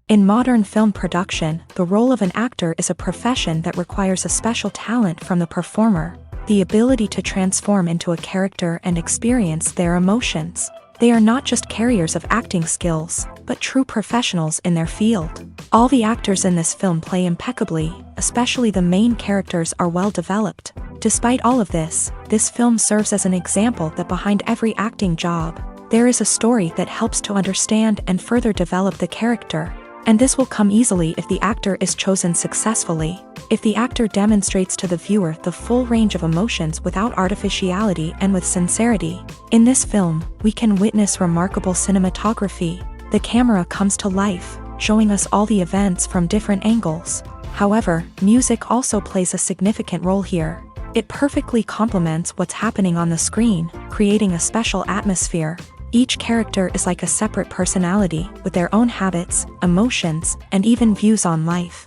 In modern film production, the role of an actor is a profession that requires a special talent from the performer, the ability to transform into a character and experience their emotions. They are not just carriers of acting skills, but true professionals in their field. All the actors in this film play impeccably, especially the main characters are well developed. Despite all of this film serves as an example that behind every acting job, there is a story that helps to understand and further develop the character. And this will come easily if the actor is chosen successfully. If the actor demonstrates to the viewer the full range of emotions without artificiality and with sincerity. In this film, we can witness remarkable cinematography. The camera comes to life, showing us all the events from different angles. However, music also plays a significant role here. It perfectly complements what's happening on the screen, creating a special atmosphere. Each character is like a separate personality, with their own habits, emotions, and even views on life.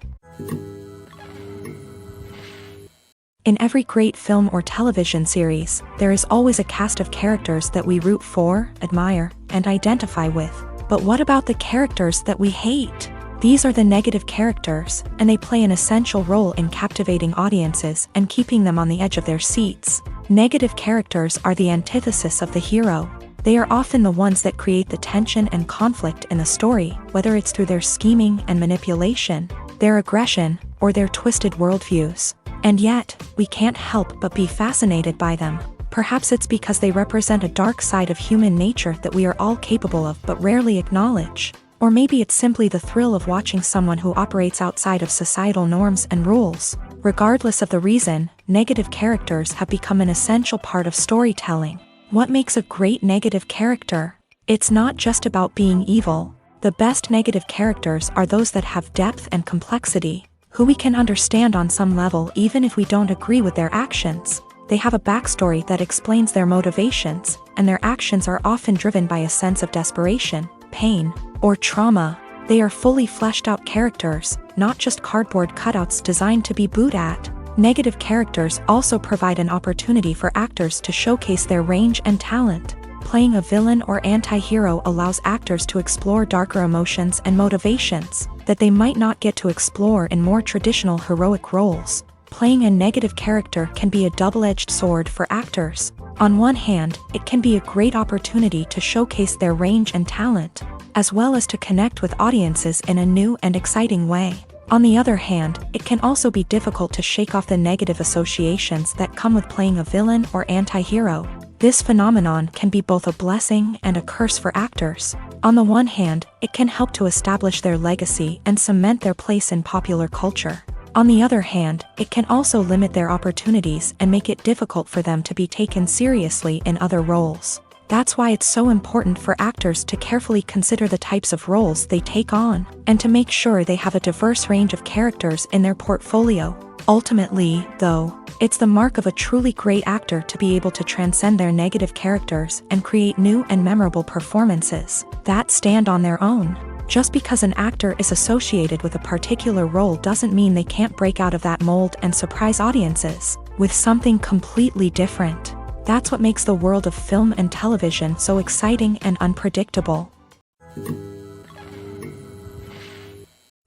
In every great film or television series, there is always a cast of characters that we root for, admire, and identify with. But what about the characters that we hate? These are the negative characters, and they play an essential role in captivating audiences and keeping them on the edge of their seats. Negative characters are the antithesis of the hero. They are often the ones that create the tension and conflict in the story, whether it's through their scheming and manipulation, their aggression, or their twisted worldviews. And yet, we can't help but be fascinated by them. Perhaps it's because they represent a dark side of human nature that we are all capable of but rarely acknowledge. Or maybe it's simply the thrill of watching someone who operates outside of societal norms and rules. Regardless of the reason, negative characters have become an essential part of storytelling. What makes a great negative character? It's not just about being evil. The best negative characters are those that have depth and complexity, who we can understand on some level even if we don't agree with their actions. They have a backstory that explains their motivations, and their actions are often driven by a sense of desperation, pain, or trauma. They are fully fleshed out characters, not just cardboard cutouts designed to be booed at. Negative characters also provide an opportunity for actors to showcase their range and talent. Playing a villain or anti-hero allows actors to explore darker emotions and motivations that they might not get to explore in more traditional heroic roles. Playing a negative character can be a double-edged sword for actors. On one hand, it can be a great opportunity to showcase their range and talent, as well as to connect with audiences in a new and exciting way. On the other hand, it can also be difficult to shake off the negative associations that come with playing a villain or anti-hero. This phenomenon can be both a blessing and a curse for actors. On the one hand, it can help to establish their legacy and cement their place in popular culture. On the other hand, it can also limit their opportunities and make it difficult for them to be taken seriously in other roles. That's why it's so important for actors to carefully consider the types of roles they take on, and to make sure they have a diverse range of characters in their portfolio. Ultimately, though, it's the mark of a truly great actor to be able to transcend their negative characters and create new and memorable performances that stand on their own. Just because an actor is associated with a particular role doesn't mean they can't break out of that mold and surprise audiences with something completely different. That's what makes the world of film and television so exciting and unpredictable.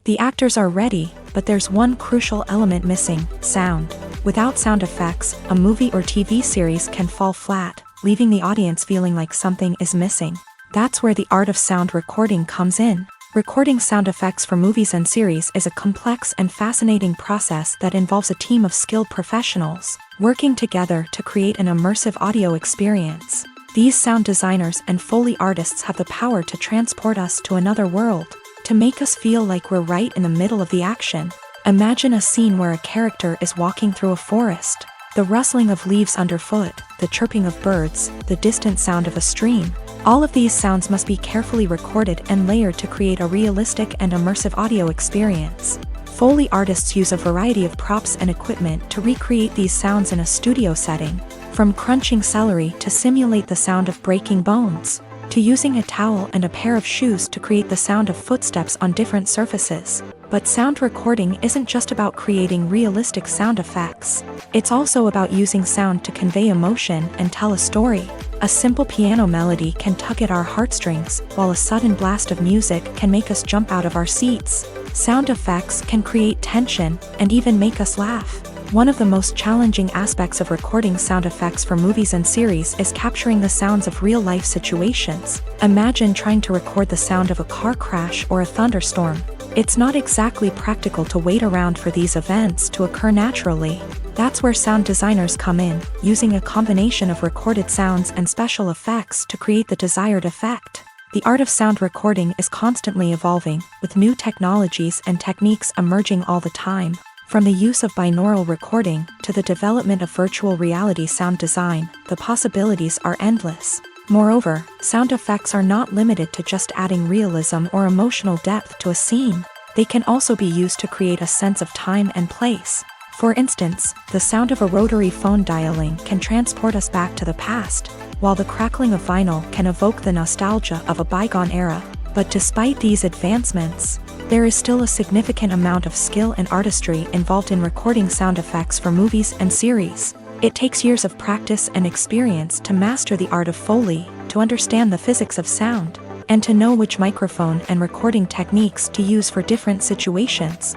The actors are ready, but there's one crucial element missing: sound. Without sound effects, a movie or TV series can fall flat, leaving the audience feeling like something is missing. That's where the art of sound recording comes in. Recording sound effects for movies and series is a complex and fascinating process that involves a team of skilled professionals working together to create an immersive audio experience. These sound designers and Foley artists have the power to transport us to another world, to make us feel like we're right in the middle of the action. Imagine a scene where a character is walking through a forest. The rustling of leaves underfoot, the chirping of birds, the distant sound of a stream. All of these sounds must be carefully recorded and layered to create a realistic and immersive audio experience. Foley artists use a variety of props and equipment to recreate these sounds in a studio setting, from crunching celery to simulate the sound of breaking bones, to using a towel and a pair of shoes to create the sound of footsteps on different surfaces. But sound recording isn't just about creating realistic sound effects. It's also about using sound to convey emotion and tell a story. A simple piano melody can tug at our heartstrings, while a sudden blast of music can make us jump out of our seats. Sound effects can create tension and even make us laugh. One of the most challenging aspects of recording sound effects for movies and series is capturing the sounds of real-life situations. Imagine trying to record the sound of a car crash or a thunderstorm. It's not exactly practical to wait around for these events to occur naturally. That's where sound designers come in, using a combination of recorded sounds and special effects to create the desired effect. The art of sound recording is constantly evolving, with new technologies and techniques emerging all the time. From the use of binaural recording to the development of virtual reality sound design, the possibilities are endless. Moreover, sound effects are not limited to just adding realism or emotional depth to a scene. They can also be used to create a sense of time and place. For instance, the sound of a rotary phone dialing can transport us back to the past, while the crackling of vinyl can evoke the nostalgia of a bygone era. But despite these advancements, there is still a significant amount of skill and artistry involved in recording sound effects for movies and series. It takes years of practice and experience to master the art of Foley, to understand the physics of sound, and to know which microphone and recording techniques to use for different situations.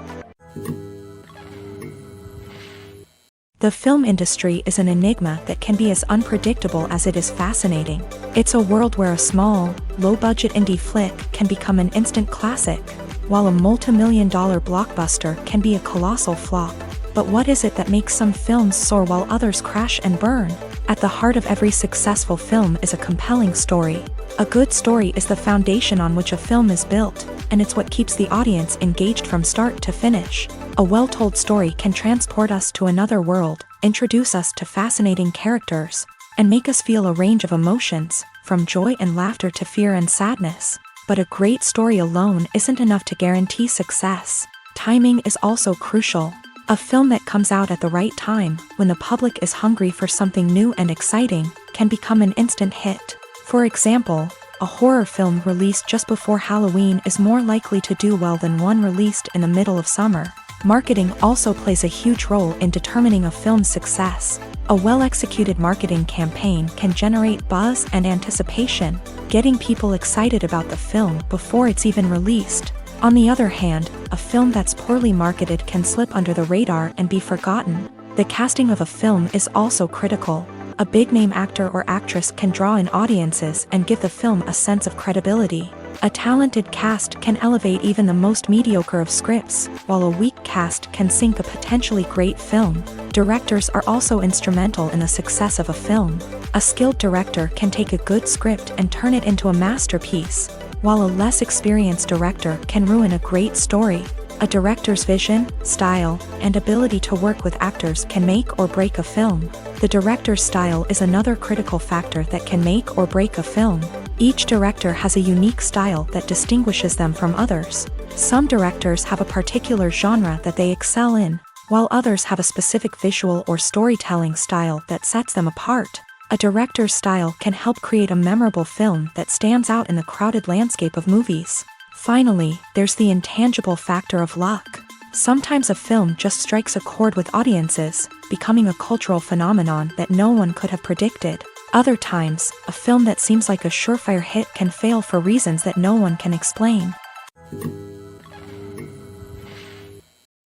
The film industry is an enigma that can be as unpredictable as it is fascinating. It's a world where a small, low-budget indie flick can become an instant classic, while a multi-million-dollar blockbuster can be a colossal flop. But what is it that makes some films soar while others crash and burn? At the heart of every successful film is a compelling story. A good story is the foundation on which a film is built, and it's what keeps the audience engaged from start to finish. A well-told story can transport us to another world, introduce us to fascinating characters, and make us feel a range of emotions, from joy and laughter to fear and sadness. But a great story alone isn't enough to guarantee success. Timing is also crucial. A film that comes out at the right time, when the public is hungry for something new and exciting, can become an instant hit. For example, a horror film released just before Halloween is more likely to do well than one released in the middle of summer. Marketing also plays a huge role in determining a film's success. A well-executed marketing campaign can generate buzz and anticipation, getting people excited about the film before it's even released. On the other hand, a film that's poorly marketed can slip under the radar and be forgotten. The casting of a film is also critical. A big-name actor or actress can draw in audiences and give the film a sense of credibility. A talented cast can elevate even the most mediocre of scripts, while a weak cast can sink a potentially great film. Directors are also instrumental in the success of a film. A skilled director can take a good script and turn it into a masterpiece, while a less experienced director can ruin a great story. A director's vision, style, and ability to work with actors can make or break a film. The director's style is another critical factor that can make or break a film. Each director has a unique style that distinguishes them from others. Some directors have a particular genre that they excel in, while others have a specific visual or storytelling style that sets them apart. A director's style can help create a memorable film that stands out in the crowded landscape of movies. Finally, there's the intangible factor of luck. Sometimes a film just strikes a chord with audiences, becoming a cultural phenomenon that no one could have predicted. Other times, a film that seems like a surefire hit can fail for reasons that no one can explain.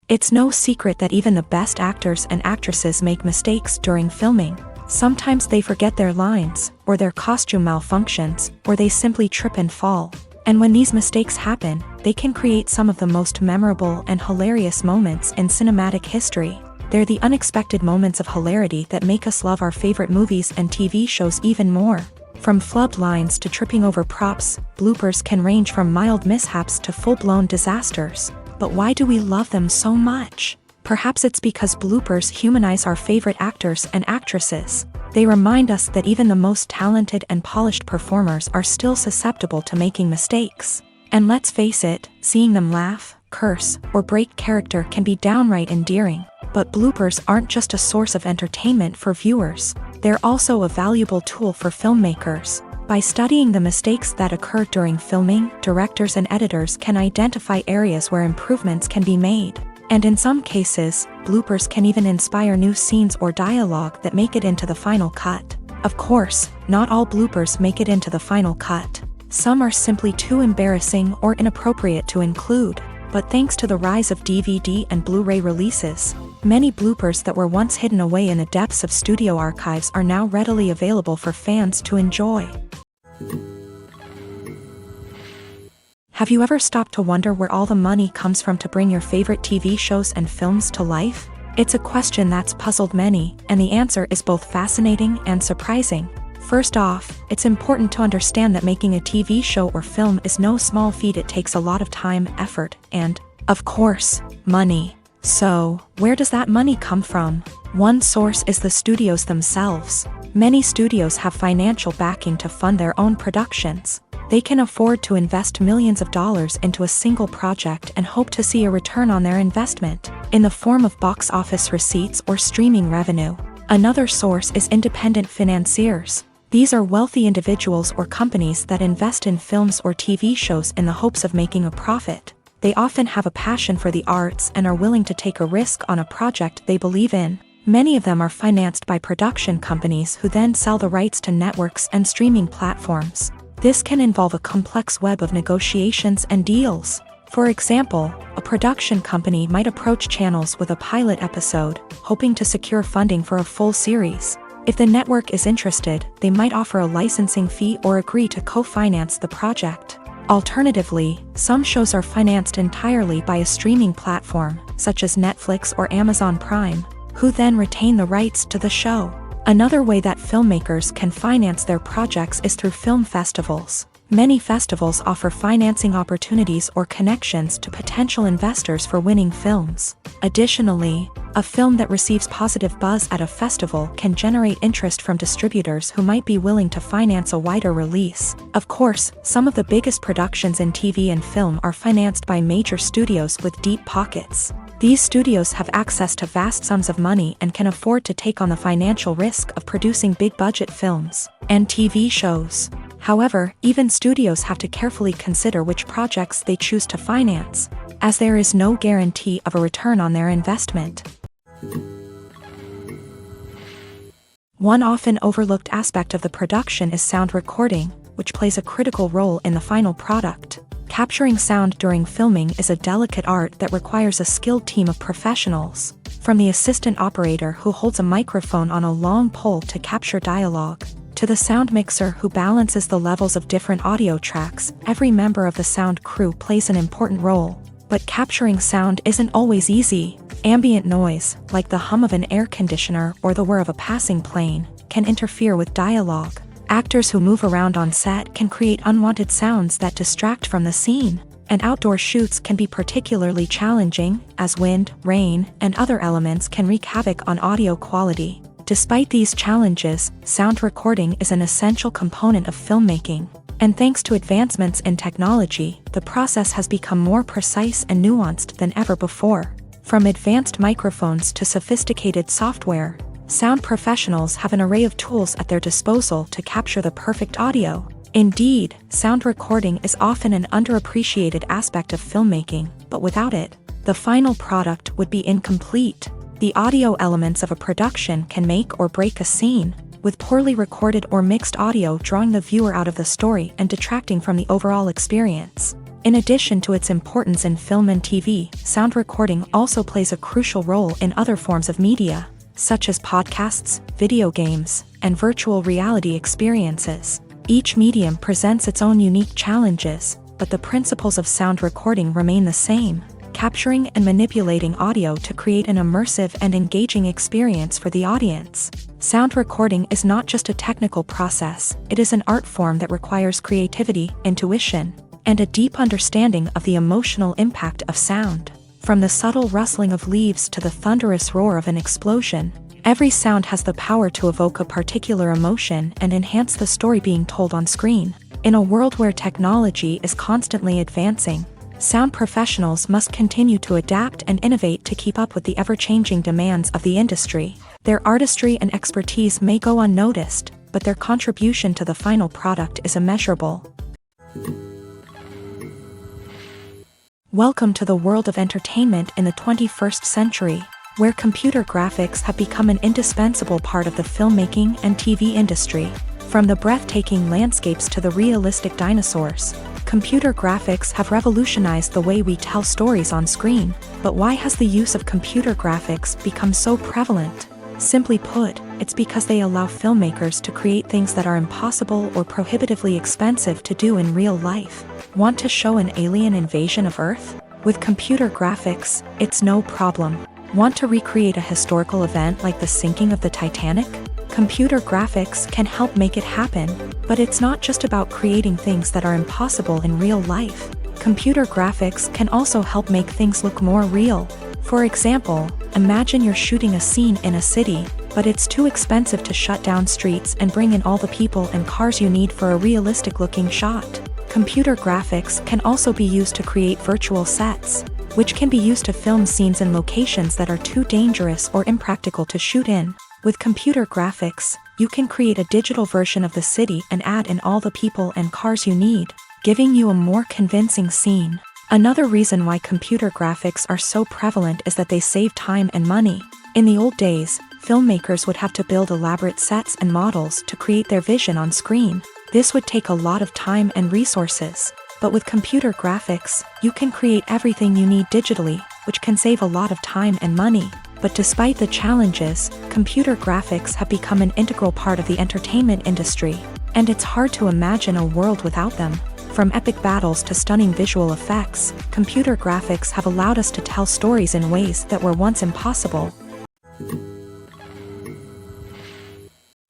It's no secret that even the best actors and actresses make mistakes during filming. Sometimes they forget their lines, or their costume malfunctions, or they simply trip and fall. And when these mistakes happen, they can create some of the most memorable and hilarious moments in cinematic history. They're the unexpected moments of hilarity that make us love our favorite movies and TV shows even more. From flubbed lines to tripping over props, bloopers can range from mild mishaps to full-blown disasters. But why do we love them so much? Perhaps it's because bloopers humanize our favorite actors and actresses. They remind us that even the most talented and polished performers are still susceptible to making mistakes. And let's face it, seeing them laugh, curse, or break character can be downright endearing. But bloopers aren't just a source of entertainment for viewers. They're also a valuable tool for filmmakers. By studying the mistakes that occur during filming, directors and editors can identify areas where improvements can be made. And in some cases, bloopers can even inspire new scenes or dialogue that make it into the final cut. Of course, not all bloopers make it into the final cut. Some are simply too embarrassing or inappropriate to include. But thanks to the rise of DVD and Blu-ray releases, many bloopers that were once hidden away in the depths of studio archives are now readily available for fans to enjoy. Have you ever stopped to wonder where all the money comes from to bring your favorite TV shows and films to life? It's a question that's puzzled many, and the answer is both fascinating and surprising. First off, it's important to understand that making a TV show or film is no small feat. It takes a lot of time, effort, and, of course, money. So, where does that money come from? One source is the studios themselves. Many studios have financial backing to fund their own productions. They can afford to invest millions of dollars into a single project and hope to see a return on their investment, in the form of box office receipts or streaming revenue. Another source is independent financiers. These are wealthy individuals or companies that invest in films or TV shows in the hopes of making a profit. They often have a passion for the arts and are willing to take a risk on a project they believe in. Many of them are financed by production companies who then sell the rights to networks and streaming platforms. This can involve a complex web of negotiations and deals. For example, a production company might approach channels with a pilot episode, hoping to secure funding for a full series. If the network is interested, they might offer a licensing fee or agree to co-finance the project. Alternatively, some shows are financed entirely by a streaming platform, such as Netflix or Amazon Prime, who then retain the rights to the show. Another way that filmmakers can finance their projects is through film festivals. Many festivals offer financing opportunities or connections to potential investors for winning films. Additionally, a film that receives positive buzz at a festival can generate interest from distributors who might be willing to finance a wider release. Of course, some of the biggest productions in TV and film are financed by major studios with deep pockets. These studios have access to vast sums of money and can afford to take on the financial risk of producing big-budget films and TV shows. However, even studios have to carefully consider which projects they choose to finance, as there is no guarantee of a return on their investment. One often overlooked aspect of the production is sound recording, which plays a critical role in the final product. Capturing sound during filming is a delicate art that requires a skilled team of professionals, from the assistant operator who holds a microphone on a long pole to capture dialogue, to the sound mixer who balances the levels of different audio tracks. Every member of the sound crew plays an important role. But capturing sound isn't always easy. Ambient noise, like the hum of an air conditioner or the whir of a passing plane, can interfere with dialogue. Actors who move around on set can create unwanted sounds that distract from the scene. And outdoor shoots can be particularly challenging, as wind, rain, and other elements can wreak havoc on audio quality. Despite these challenges, sound recording is an essential component of filmmaking. And thanks to advancements in technology, the process has become more precise and nuanced than ever before. From advanced microphones to sophisticated software, sound professionals have an array of tools at their disposal to capture the perfect audio. Indeed, sound recording is often an underappreciated aspect of filmmaking, but without it, the final product would be incomplete. The audio elements of a production can make or break a scene, with poorly recorded or mixed audio drawing the viewer out of the story and detracting from the overall experience. In addition to its importance in film and TV, sound recording also plays a crucial role in other forms of media, such as podcasts, video games, and virtual reality experiences. Each medium presents its own unique challenges, but the principles of sound recording remain the same: capturing and manipulating audio to create an immersive and engaging experience for the audience. Sound recording is not just a technical process, it is an art form that requires creativity, intuition, and a deep understanding of the emotional impact of sound. From the subtle rustling of leaves to the thunderous roar of an explosion, every sound has the power to evoke a particular emotion and enhance the story being told on screen. In a world where technology is constantly advancing, sound professionals must continue to adapt and innovate to keep up with the ever-changing demands of the industry. Their artistry and expertise may go unnoticed, but their contribution to the final product is immeasurable. Welcome to the world of entertainment in the 21st century. where computer graphics have become an indispensable part of the filmmaking and TV industry. From the breathtaking landscapes to the realistic dinosaurs, computer graphics have revolutionized the way we tell stories on screen. But why has the use of computer graphics become so prevalent? Simply put, it's because they allow filmmakers to create things that are impossible or prohibitively expensive to do in real life. Want to show an alien invasion of Earth? With computer graphics, it's no problem. Want to recreate a historical event like the sinking of the Titanic? Computer graphics can help make it happen, but it's not just about creating things that are impossible in real life. Computer graphics can also help make things look more real. For example, imagine you're shooting a scene in a city, but it's too expensive to shut down streets and bring in all the people and cars you need for a realistic-looking shot. Computer graphics can also be used to create virtual sets, which can be used to film scenes in locations that are too dangerous or impractical to shoot in. With computer graphics, you can create a digital version of the city and add in all the people and cars you need, giving you a more convincing scene. Another reason why computer graphics are so prevalent is that they save time and money. In the old days, filmmakers would have to build elaborate sets and models to create their vision on screen. This would take a lot of time and resources. But with computer graphics, you can create everything you need digitally, which can save a lot of time and money. But despite the challenges, computer graphics have become an integral part of the entertainment industry, and it's hard to imagine a world without them. From epic battles to stunning visual effects, computer graphics have allowed us to tell stories in ways that were once impossible.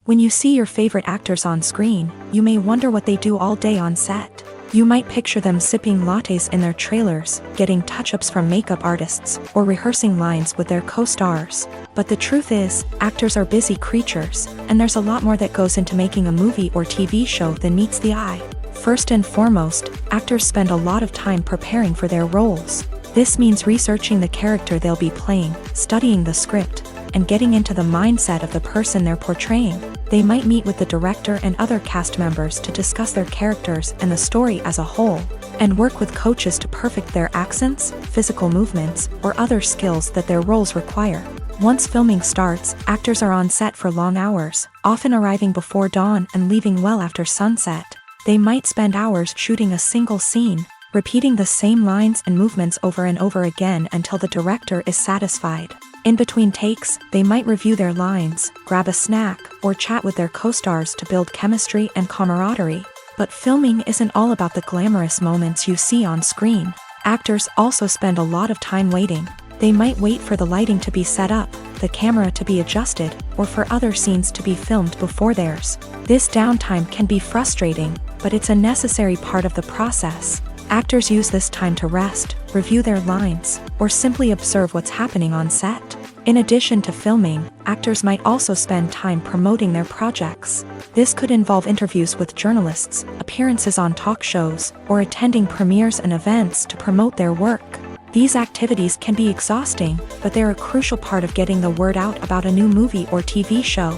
When you see your favorite actors on screen, you may wonder what they do all day on set. You might picture them sipping lattes in their trailers, getting touch-ups from makeup artists, or rehearsing lines with their co-stars. But the truth is, actors are busy creatures, and there's a lot more that goes into making a movie or TV show than meets the eye. First and foremost, actors spend a lot of time preparing for their roles. This means researching the character they'll be playing, studying the script, and getting into the mindset of the person they're portraying. They might meet with the director and other cast members to discuss their characters and the story as a whole, and work with coaches to perfect their accents, physical movements, or other skills that their roles require. Once filming starts, actors are on set for long hours, often arriving before dawn and leaving well after sunset. They might spend hours shooting a single scene, repeating the same lines and movements over and over again until the director is satisfied. In between takes, they might review their lines, grab a snack, or chat with their co-stars to build chemistry and camaraderie. But filming isn't all about the glamorous moments you see on screen. Actors also spend a lot of time waiting. They might wait for the lighting to be set up, the camera to be adjusted, or for other scenes to be filmed before theirs. This downtime can be frustrating, but it's a necessary part of the process. Actors use this time to rest, review their lines, or simply observe what's happening on set. In addition to filming, actors might also spend time promoting their projects. This could involve interviews with journalists, appearances on talk shows, or attending premieres and events to promote their work. These activities can be exhausting, but they're a crucial part of getting the word out about a new movie or TV show.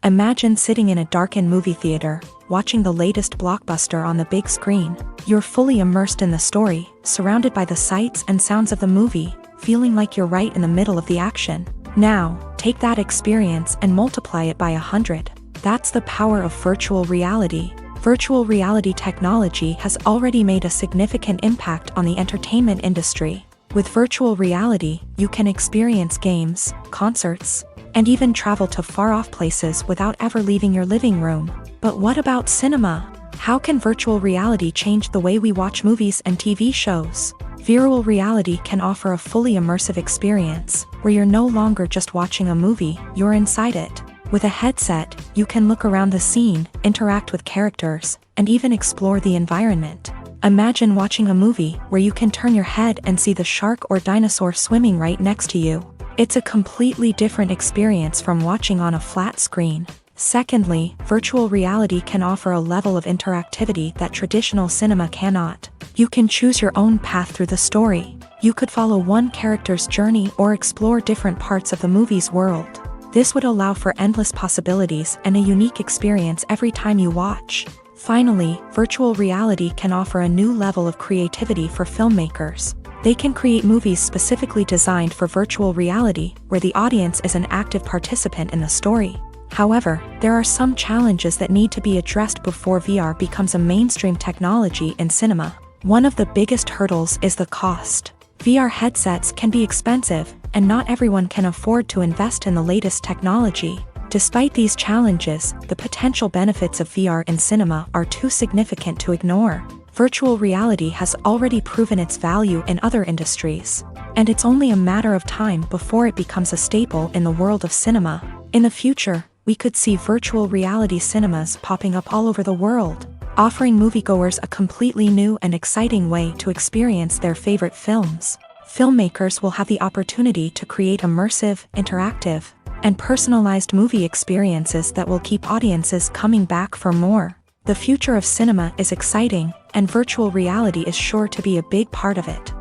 Imagine sitting in a darkened movie theater, watching the latest blockbuster on the big screen. You're fully immersed in the story, surrounded by the sights and sounds of the movie, feeling like you're right in the middle of the action. Now, take that experience and multiply it by 100. That's the power of virtual reality. Virtual reality technology has already made a significant impact on the entertainment industry. With virtual reality, you can experience games, concerts, and even travel to far-off places without ever leaving your living room. But what about cinema? How can virtual reality change the way we watch movies and TV shows? Virtual reality can offer a fully immersive experience, where you're no longer just watching a movie, you're inside it. With a headset, you can look around the scene, interact with characters, and even explore the environment. Imagine watching a movie where you can turn your head and see the shark or dinosaur swimming right next to you. It's a completely different experience from watching on a flat screen. Secondly, virtual reality can offer a level of interactivity that traditional cinema cannot. You can choose your own path through the story. You could follow one character's journey or explore different parts of the movie's world. This would allow for endless possibilities and a unique experience every time you watch. Finally, virtual reality can offer a new level of creativity for filmmakers. They can create movies specifically designed for virtual reality, where the audience is an active participant in the story. However, there are some challenges that need to be addressed before VR becomes a mainstream technology in cinema. One of the biggest hurdles is the cost. VR headsets can be expensive, and not everyone can afford to invest in the latest technology. Despite these challenges, the potential benefits of VR in cinema are too significant to ignore. Virtual reality has already proven its value in other industries, and it's only a matter of time before it becomes a staple in the world of cinema. In the future, we could see virtual reality cinemas popping up all over the world, offering moviegoers a completely new and exciting way to experience their favorite films. Filmmakers will have the opportunity to create immersive, interactive, and personalized movie experiences that will keep audiences coming back for more. The future of cinema is exciting, and virtual reality is sure to be a big part of it.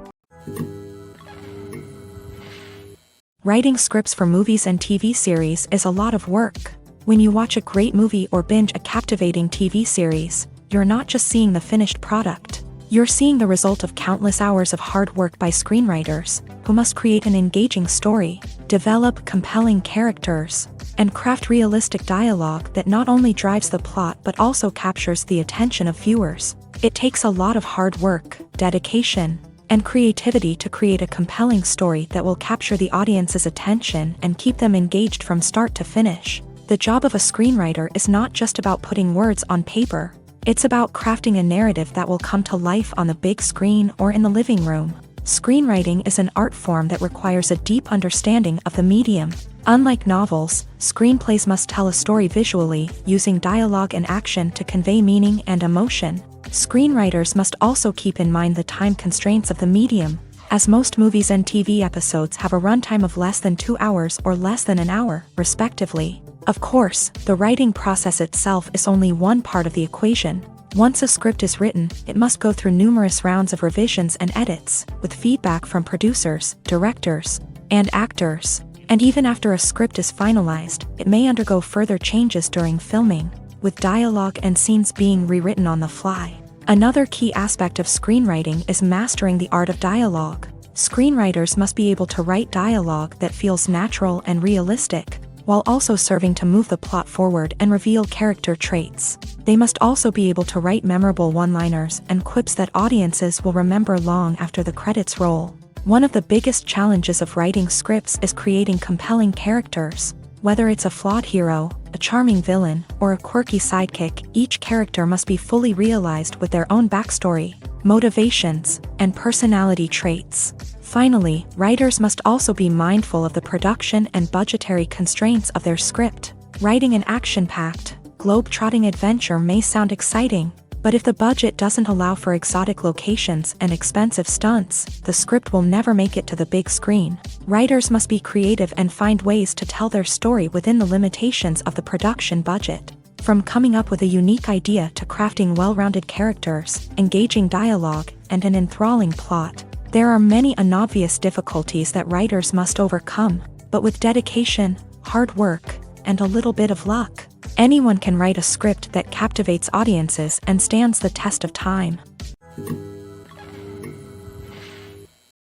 Writing scripts for movies and TV series is a lot of work. When you watch a great movie or binge a captivating TV series, you're not just seeing the finished product. You're seeing the result of countless hours of hard work by screenwriters, who must create an engaging story, develop compelling characters, and craft realistic dialogue that not only drives the plot but also captures the attention of viewers. It takes a lot of hard work, dedication, and creativity to create a compelling story that will capture the audience's attention and keep them engaged from start to finish. The job of a screenwriter is not just about putting words on paper. It's about crafting a narrative that will come to life on the big screen or in the living room. Screenwriting is an art form that requires a deep understanding of the medium. Unlike novels, screenplays must tell a story visually, using dialogue and action to convey meaning and emotion. Screenwriters must also keep in mind the time constraints of the medium, as most movies and TV episodes have a runtime of less than 2 hours or less than an hour, respectively. Of course, the writing process itself is only one part of the equation. Once a script is written, it must go through numerous rounds of revisions and edits, with feedback from producers, directors, and actors. And even after a script is finalized, it may undergo further changes during filming, with dialogue and scenes being rewritten on the fly. Another key aspect of screenwriting is mastering the art of dialogue. Screenwriters must be able to write dialogue that feels natural and realistic, while also serving to move the plot forward and reveal character traits. They must also be able to write memorable one-liners and quips that audiences will remember long after the credits roll. One of the biggest challenges of writing scripts is creating compelling characters. Whether it's a flawed hero, a charming villain, or a quirky sidekick, each character must be fully realized with their own backstory, motivations, and personality traits. Finally, writers must also be mindful of the production and budgetary constraints of their script. Writing an action-packed, globe-trotting adventure may sound exciting, but if the budget doesn't allow for exotic locations and expensive stunts, the script will never make it to the big screen. Writers must be creative and find ways to tell their story within the limitations of the production budget. From coming up with a unique idea to crafting well-rounded characters, engaging dialogue, and an enthralling plot, there are many unobvious difficulties that writers must overcome, but with dedication, hard work, and a little bit of luck, anyone can write a script that captivates audiences and stands the test of time.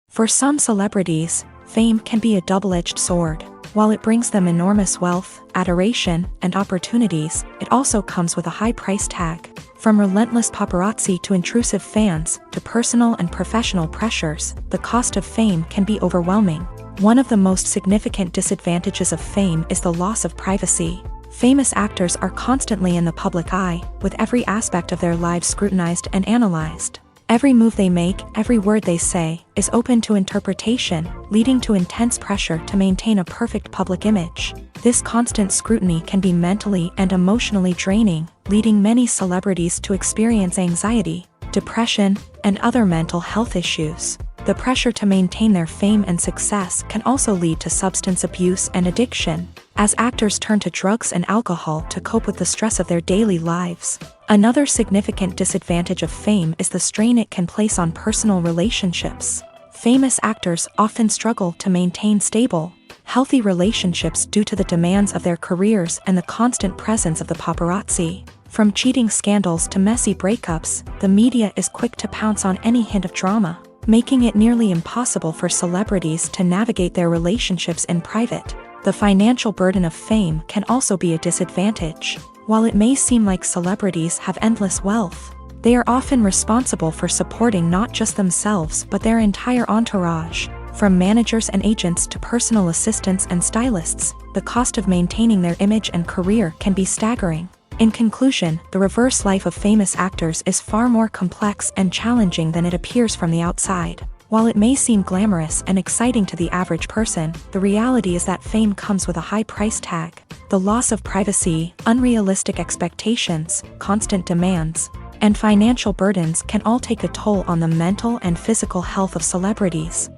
For some celebrities, fame can be a double-edged sword. While it brings them enormous wealth, adoration, and opportunities, it also comes with a high price tag. From relentless paparazzi to intrusive fans, to personal and professional pressures, the cost of fame can be overwhelming. One of the most significant disadvantages of fame is the loss of privacy. Famous actors are constantly in the public eye, with every aspect of their lives scrutinized and analyzed. Every move they make, every word they say, is open to interpretation, leading to intense pressure to maintain a perfect public image. This constant scrutiny can be mentally and emotionally draining, leading many celebrities to experience anxiety, depression, and other mental health issues. The pressure to maintain their fame and success can also lead to substance abuse and addiction, as actors turn to drugs and alcohol to cope with the stress of their daily lives. Another significant disadvantage of fame is the strain it can place on personal relationships. Famous actors often struggle to maintain stable, healthy relationships due to the demands of their careers and the constant presence of the paparazzi. From cheating scandals to messy breakups, the media is quick to pounce on any hint of drama. making it nearly impossible for celebrities to navigate their relationships in private. The financial burden of fame can also be a disadvantage. While it may seem like celebrities have endless wealth, they are often responsible for supporting not just themselves but their entire entourage. From managers and agents to personal assistants and stylists, the cost of maintaining their image and career can be staggering. In conclusion, the reverse life of famous actors is far more complex and challenging than it appears from the outside. While it may seem glamorous and exciting to the average person, the reality is that fame comes with a high price tag. The loss of privacy, unrealistic expectations, constant demands, and financial burdens can all take a toll on the mental and physical health of celebrities.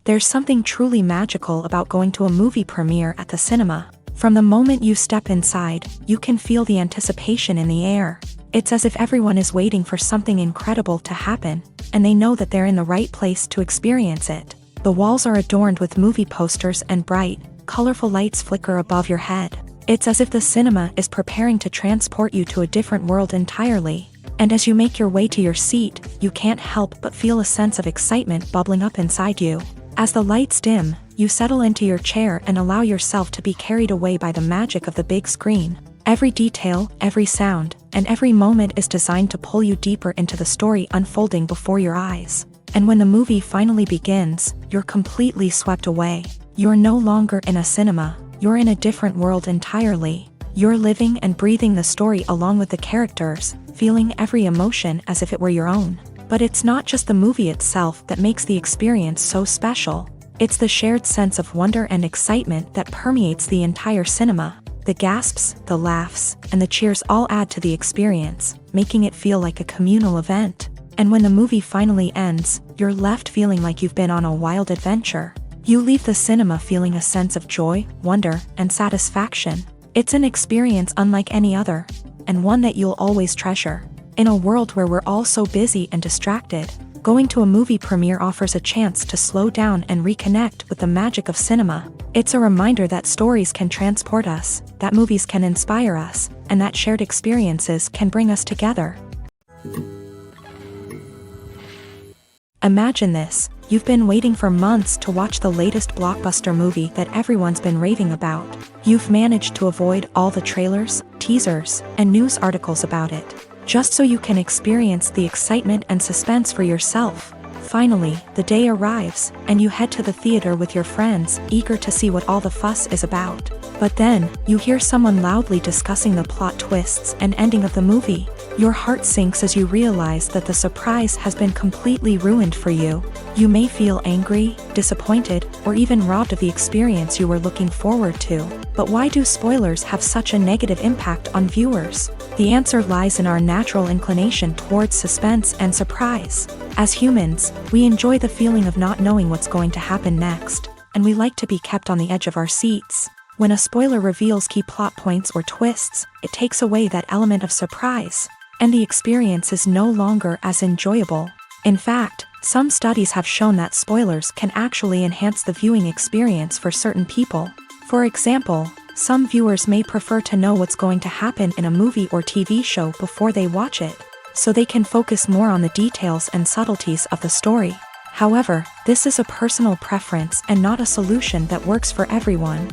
There's something truly magical about going to a movie premiere at the cinema. From the moment you step inside, you can feel the anticipation in the air. It's as if everyone is waiting for something incredible to happen, and they know that they're in the right place to experience it. The walls are adorned with movie posters and bright, colorful lights flicker above your head. It's as if the cinema is preparing to transport you to a different world entirely. And as you make your way to your seat, you can't help but feel a sense of excitement bubbling up inside you. As the lights dim, you settle into your chair and allow yourself to be carried away by the magic of the big screen. Every detail, every sound, and every moment is designed to pull you deeper into the story unfolding before your eyes. And when the movie finally begins, you're completely swept away. You're no longer in a cinema, you're in a different world entirely. You're living and breathing the story along with the characters, feeling every emotion as if it were your own. But it's not just the movie itself that makes the experience so special. It's the shared sense of wonder and excitement that permeates the entire cinema. The gasps, the laughs, and the cheers all add to the experience, making it feel like a communal event. And when the movie finally ends, you're left feeling like you've been on a wild adventure. You leave the cinema feeling a sense of joy, wonder, and satisfaction. It's an experience unlike any other, and one that you'll always treasure. In a world where we're all so busy and distracted, going to a movie premiere offers a chance to slow down and reconnect with the magic of cinema. It's a reminder that stories can transport us, that movies can inspire us, and that shared experiences can bring us together. Imagine this. You've been waiting for months to watch the latest blockbuster movie that everyone's been raving about. You've managed to avoid all the trailers, teasers, and news articles about it, just so you can experience the excitement and suspense for yourself. Finally, the day arrives, and you head to the theater with your friends, eager to see what all the fuss is about. But then, you hear someone loudly discussing the plot twists and ending of the movie. Your heart sinks as you realize that the surprise has been completely ruined for you. You may feel angry, disappointed, or even robbed of the experience you were looking forward to. But why do spoilers have such a negative impact on viewers? The answer lies in our natural inclination towards suspense and surprise. As humans, we enjoy the feeling of not knowing what's going to happen next, and we like to be kept on the edge of our seats. When a spoiler reveals key plot points or twists, it takes away that element of surprise, and the experience is no longer as enjoyable. In fact, some studies have shown that spoilers can actually enhance the viewing experience for certain people. For example, some viewers may prefer to know what's going to happen in a movie or TV show before they watch it, so they can focus more on the details and subtleties of the story. However, this is a personal preference and not a solution that works for everyone.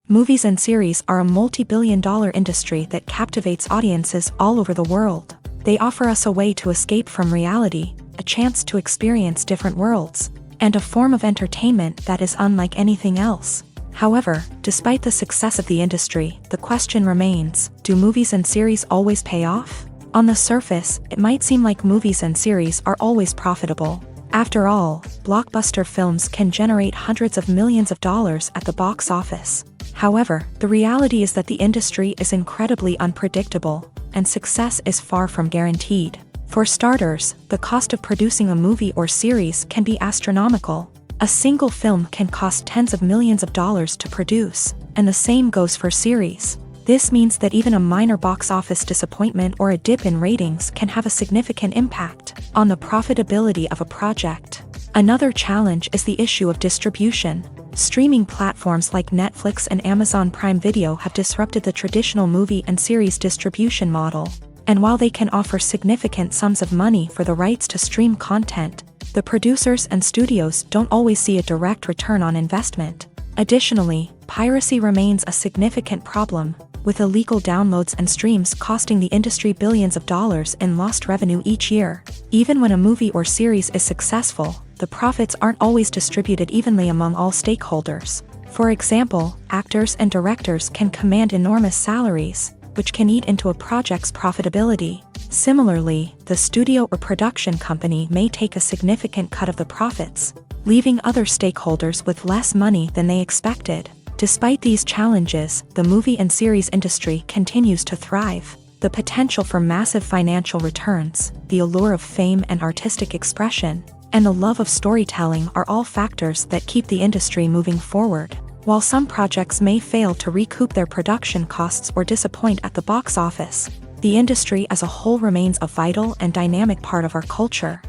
Movies and series are a multi-billion-dollar industry that captivates audiences all over the world. They offer us a way to escape from reality, a chance to experience different worlds, and a form of entertainment that is unlike anything else. However, despite the success of the industry, the question remains, do movies and series always pay off? On the surface, it might seem like movies and series are always profitable. After all, blockbuster films can generate hundreds of millions of dollars at the box office. However, the reality is that the industry is incredibly unpredictable, and success is far from guaranteed. For starters, the cost of producing a movie or series can be astronomical. A single film can cost tens of millions of dollars to produce, and the same goes for series. This means that even a minor box office disappointment or a dip in ratings can have a significant impact on the profitability of a project. Another challenge is the issue of distribution. Streaming platforms like Netflix and Amazon Prime Video have disrupted the traditional movie and series distribution model. And while they can offer significant sums of money for the rights to stream content, the producers and studios don't always see a direct return on investment. Additionally, piracy remains a significant problem, with illegal downloads and streams costing the industry billions of dollars in lost revenue each year. Even when a movie or series is successful, the profits aren't always distributed evenly among all stakeholders. For example, actors and directors can command enormous salaries, which can eat into a project's profitability. Similarly, the studio or production company may take a significant cut of the profits, leaving other stakeholders with less money than they expected. Despite these challenges, the movie and series industry continues to thrive. The potential for massive financial returns, the allure of fame and artistic expression, and the love of storytelling are all factors that keep the industry moving forward. While some projects may fail to recoup their production costs or disappoint at the box office, the industry as a whole remains a vital and dynamic part of our culture.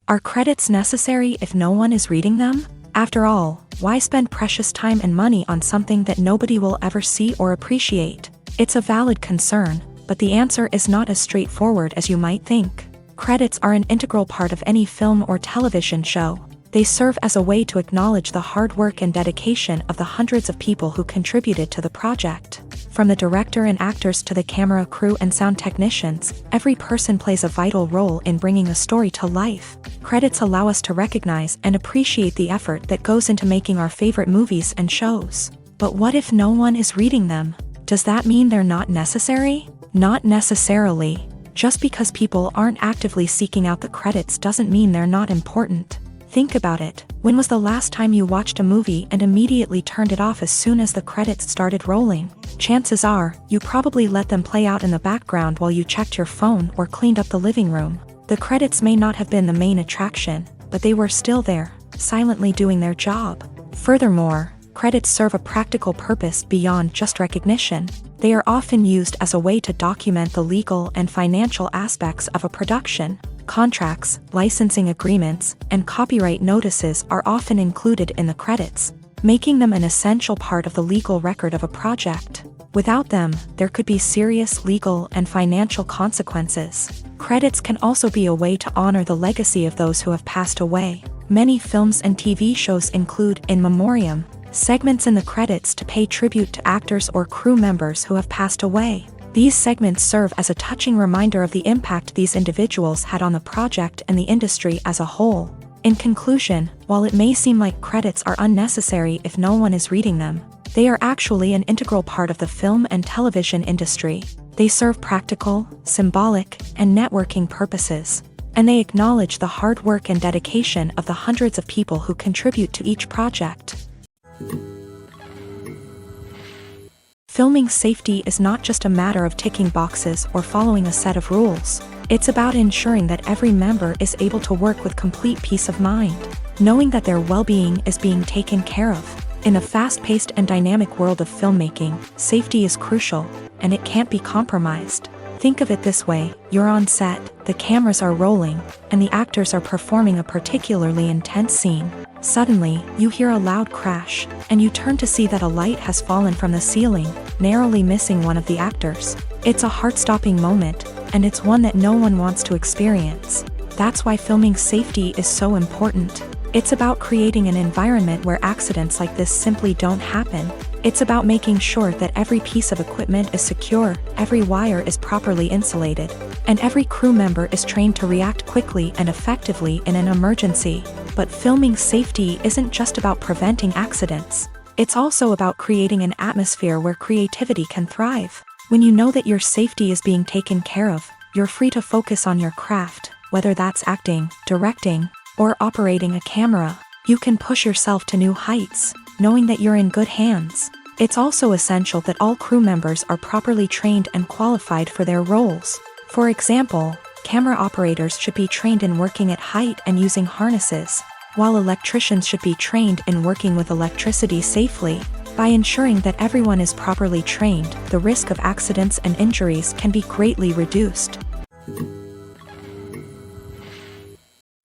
Are credits necessary if no one is reading them? After all, why spend precious time and money on something that nobody will ever see or appreciate? It's a valid concern, but the answer is not as straightforward as you might think. Credits are an integral part of any film or television show. They serve as a way to acknowledge the hard work and dedication of the hundreds of people who contributed to the project. From the director and actors to the camera crew and sound technicians, every person plays a vital role in bringing a story to life. Credits allow us to recognize and appreciate the effort that goes into making our favorite movies and shows. But what if no one is reading them? Does that mean they're not necessary? Not necessarily. Just because people aren't actively seeking out the credits doesn't mean they're not important. Think about it. When was the last time you watched a movie and immediately turned it off as soon as the credits started rolling? Chances are, you probably let them play out in the background while you checked your phone or cleaned up the living room. The credits may not have been the main attraction, but they were still there, silently doing their job. Furthermore, credits serve a practical purpose beyond just recognition. They are often used as a way to document the legal and financial aspects of a production. Contracts, licensing agreements, and copyright notices are often included in the credits, making them an essential part of the legal record of a project. Without them, there could be serious legal and financial consequences. Credits can also be a way to honor the legacy of those who have passed away. Many films and TV shows include in memoriam segments in the credits to pay tribute to actors or crew members who have passed away. These segments serve as a touching reminder of the impact these individuals had on the project and the industry as a whole. In conclusion, while it may seem like credits are unnecessary if no one is reading them, they are actually an integral part of the film and television industry. They serve practical, symbolic, and networking purposes, and they acknowledge the hard work and dedication of the hundreds of people who contribute to each project. Filming safety is not just a matter of ticking boxes or following a set of rules. It's about ensuring that every member is able to work with complete peace of mind, knowing that their well-being is being taken care of. In the fast-paced and dynamic world of filmmaking, safety is crucial, and it can't be compromised. Think of it this way: you're on set, the cameras are rolling, and the actors are performing a particularly intense scene. Suddenly, you hear a loud crash, and you turn to see that a light has fallen from the ceiling, narrowly missing one of the actors. It's a heart-stopping moment, and it's one that no one wants to experience. That's why filming safety is so important. It's about creating an environment where accidents like this simply don't happen. It's about making sure that every piece of equipment is secure, every wire is properly insulated, and every crew member is trained to react quickly and effectively in an emergency. But filming safety isn't just about preventing accidents. It's also about creating an atmosphere where creativity can thrive. When you know that your safety is being taken care of, you're free to focus on your craft, whether that's acting, directing, or operating a camera. You can push yourself to new heights, knowing that you're in good hands. It's also essential that all crew members are properly trained and qualified for their roles. For example, camera operators should be trained in working at height and using harnesses, while electricians should be trained in working with electricity safely. By ensuring that everyone is properly trained, the risk of accidents and injuries can be greatly reduced.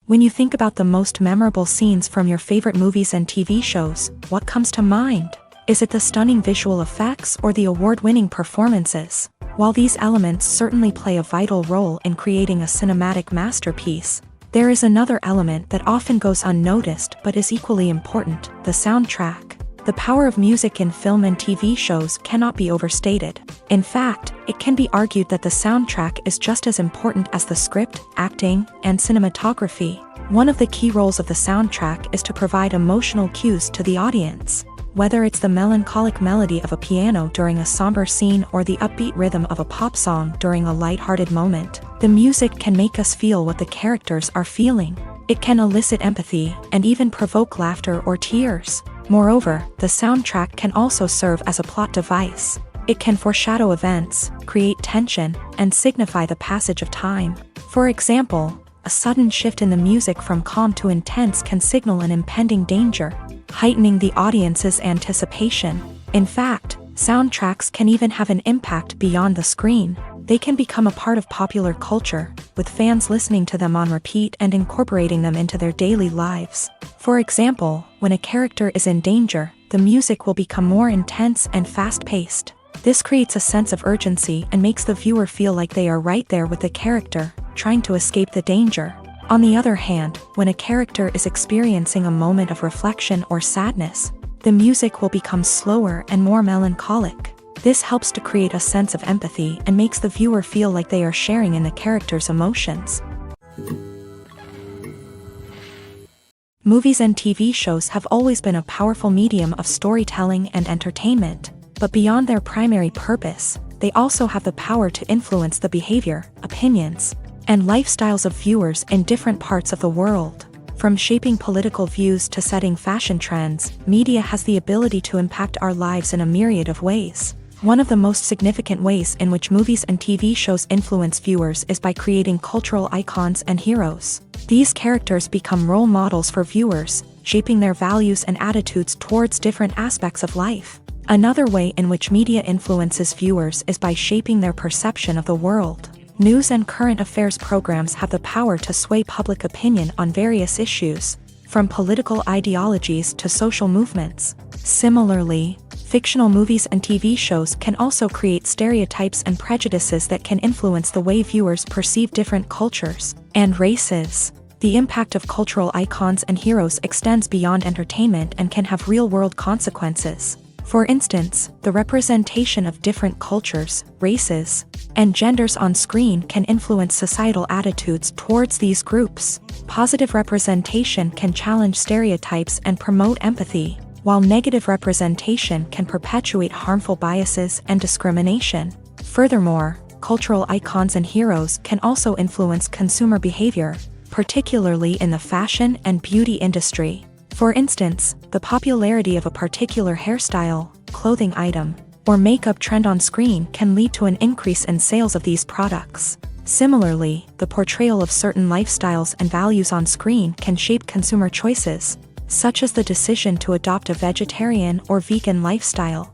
When you think about the most memorable scenes from your favorite movies and TV shows, what comes to mind? Is it the stunning visual effects or the award-winning performances? While these elements certainly play a vital role in creating a cinematic masterpiece, there is another element that often goes unnoticed but is equally important: the soundtrack. The power of music in film and TV shows cannot be overstated. In fact, it can be argued that the soundtrack is just as important as the script, acting, and cinematography. One of the key roles of the soundtrack is to provide emotional cues to the audience. Whether it's the melancholic melody of a piano during a somber scene or the upbeat rhythm of a pop song during a light-hearted moment, the music can make us feel what the characters are feeling. It can elicit empathy and even provoke laughter or tears. Moreover, the soundtrack can also serve as a plot device. It can foreshadow events, create tension, and signify the passage of time. For example, a sudden shift in the music from calm to intense can signal an impending danger, heightening the audience's anticipation. In fact, soundtracks can even have an impact beyond the screen. They can become a part of popular culture, with fans listening to them on repeat and incorporating them into their daily lives. For example, when a character is in danger, the music will become more intense and fast-paced. This creates a sense of urgency and makes the viewer feel like they are right there with the character, trying to escape the danger. On the other hand, when a character is experiencing a moment of reflection or sadness, the music will become slower and more melancholic. This helps to create a sense of empathy and makes the viewer feel like they are sharing in the character's emotions. Movies and TV shows have always been a powerful medium of storytelling and entertainment, but beyond their primary purpose, they also have the power to influence the behavior, opinions, and lifestyles of viewers in different parts of the world. From shaping political views to setting fashion trends, media has the ability to impact our lives in a myriad of ways. One of the most significant ways in which movies and TV shows influence viewers is by creating cultural icons and heroes. These characters become role models for viewers, shaping their values and attitudes towards different aspects of life. Another way in which media influences viewers is by shaping their perception of the world. News and current affairs programs have the power to sway public opinion on various issues, from political ideologies to social movements. Similarly, fictional movies and TV shows can also create stereotypes and prejudices that can influence the way viewers perceive different cultures and races. The impact of cultural icons and heroes extends beyond entertainment and can have real-world consequences. For instance, the representation of different cultures, races, and genders on screen can influence societal attitudes towards these groups. Positive representation can challenge stereotypes and promote empathy, while negative representation can perpetuate harmful biases and discrimination. Furthermore, cultural icons and heroes can also influence consumer behavior, particularly in the fashion and beauty industry. For instance, the popularity of a particular hairstyle, clothing item, or makeup trend on screen can lead to an increase in sales of these products. Similarly, the portrayal of certain lifestyles and values on screen can shape consumer choices, such as the decision to adopt a vegetarian or vegan lifestyle.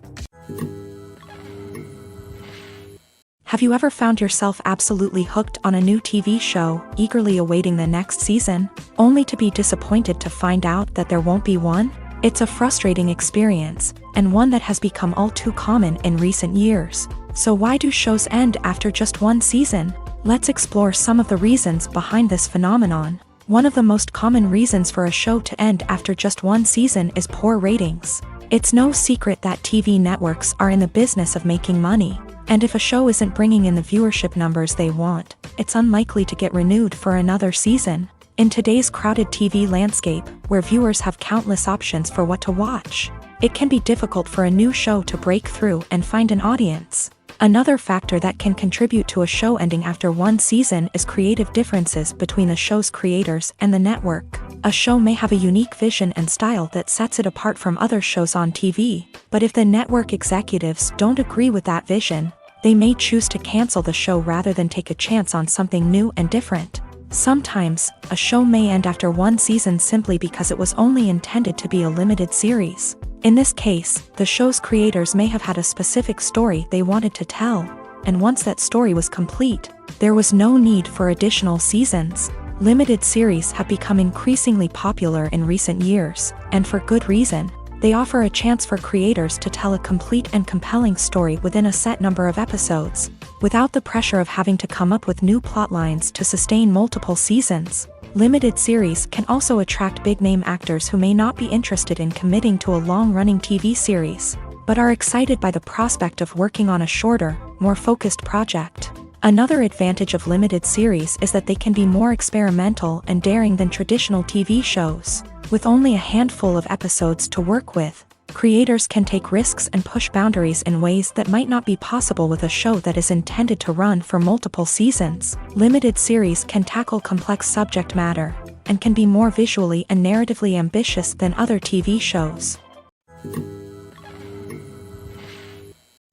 Have you ever found yourself absolutely hooked on a new TV show, eagerly awaiting the next season, only to be disappointed to find out that there won't be one? It's a frustrating experience, and one that has become all too common in recent years. So why do shows end after just one season? Let's explore some of the reasons behind this phenomenon. One of the most common reasons for a show to end after just one season is poor ratings. It's no secret that TV networks are in the business of making money. And if a show isn't bringing in the viewership numbers they want, it's unlikely to get renewed for another season. In today's crowded TV landscape, where viewers have countless options for what to watch, it can be difficult for a new show to break through and find an audience. Another factor that can contribute to a show ending after one season is creative differences between the show's creators and the network. A show may have a unique vision and style that sets it apart from other shows on TV, but if the network executives don't agree with that vision, they may choose to cancel the show rather than take a chance on something new and different. Sometimes, a show may end after one season simply because it was only intended to be a limited series. In this case, the show's creators may have had a specific story they wanted to tell, and once that story was complete, there was no need for additional seasons. Limited series have become increasingly popular in recent years, and for good reason. They offer a chance for creators to tell a complete and compelling story within a set number of episodes, without the pressure of having to come up with new plotlines to sustain multiple seasons. Limited series can also attract big-name actors who may not be interested in committing to a long-running TV series, but are excited by the prospect of working on a shorter, more focused project. Another advantage of limited series is that they can be more experimental and daring than traditional TV shows. With only a handful of episodes to work with, creators can take risks and push boundaries in ways that might not be possible with a show that is intended to run for multiple seasons. Limited series can tackle complex subject matter, and can be more visually and narratively ambitious than other TV shows.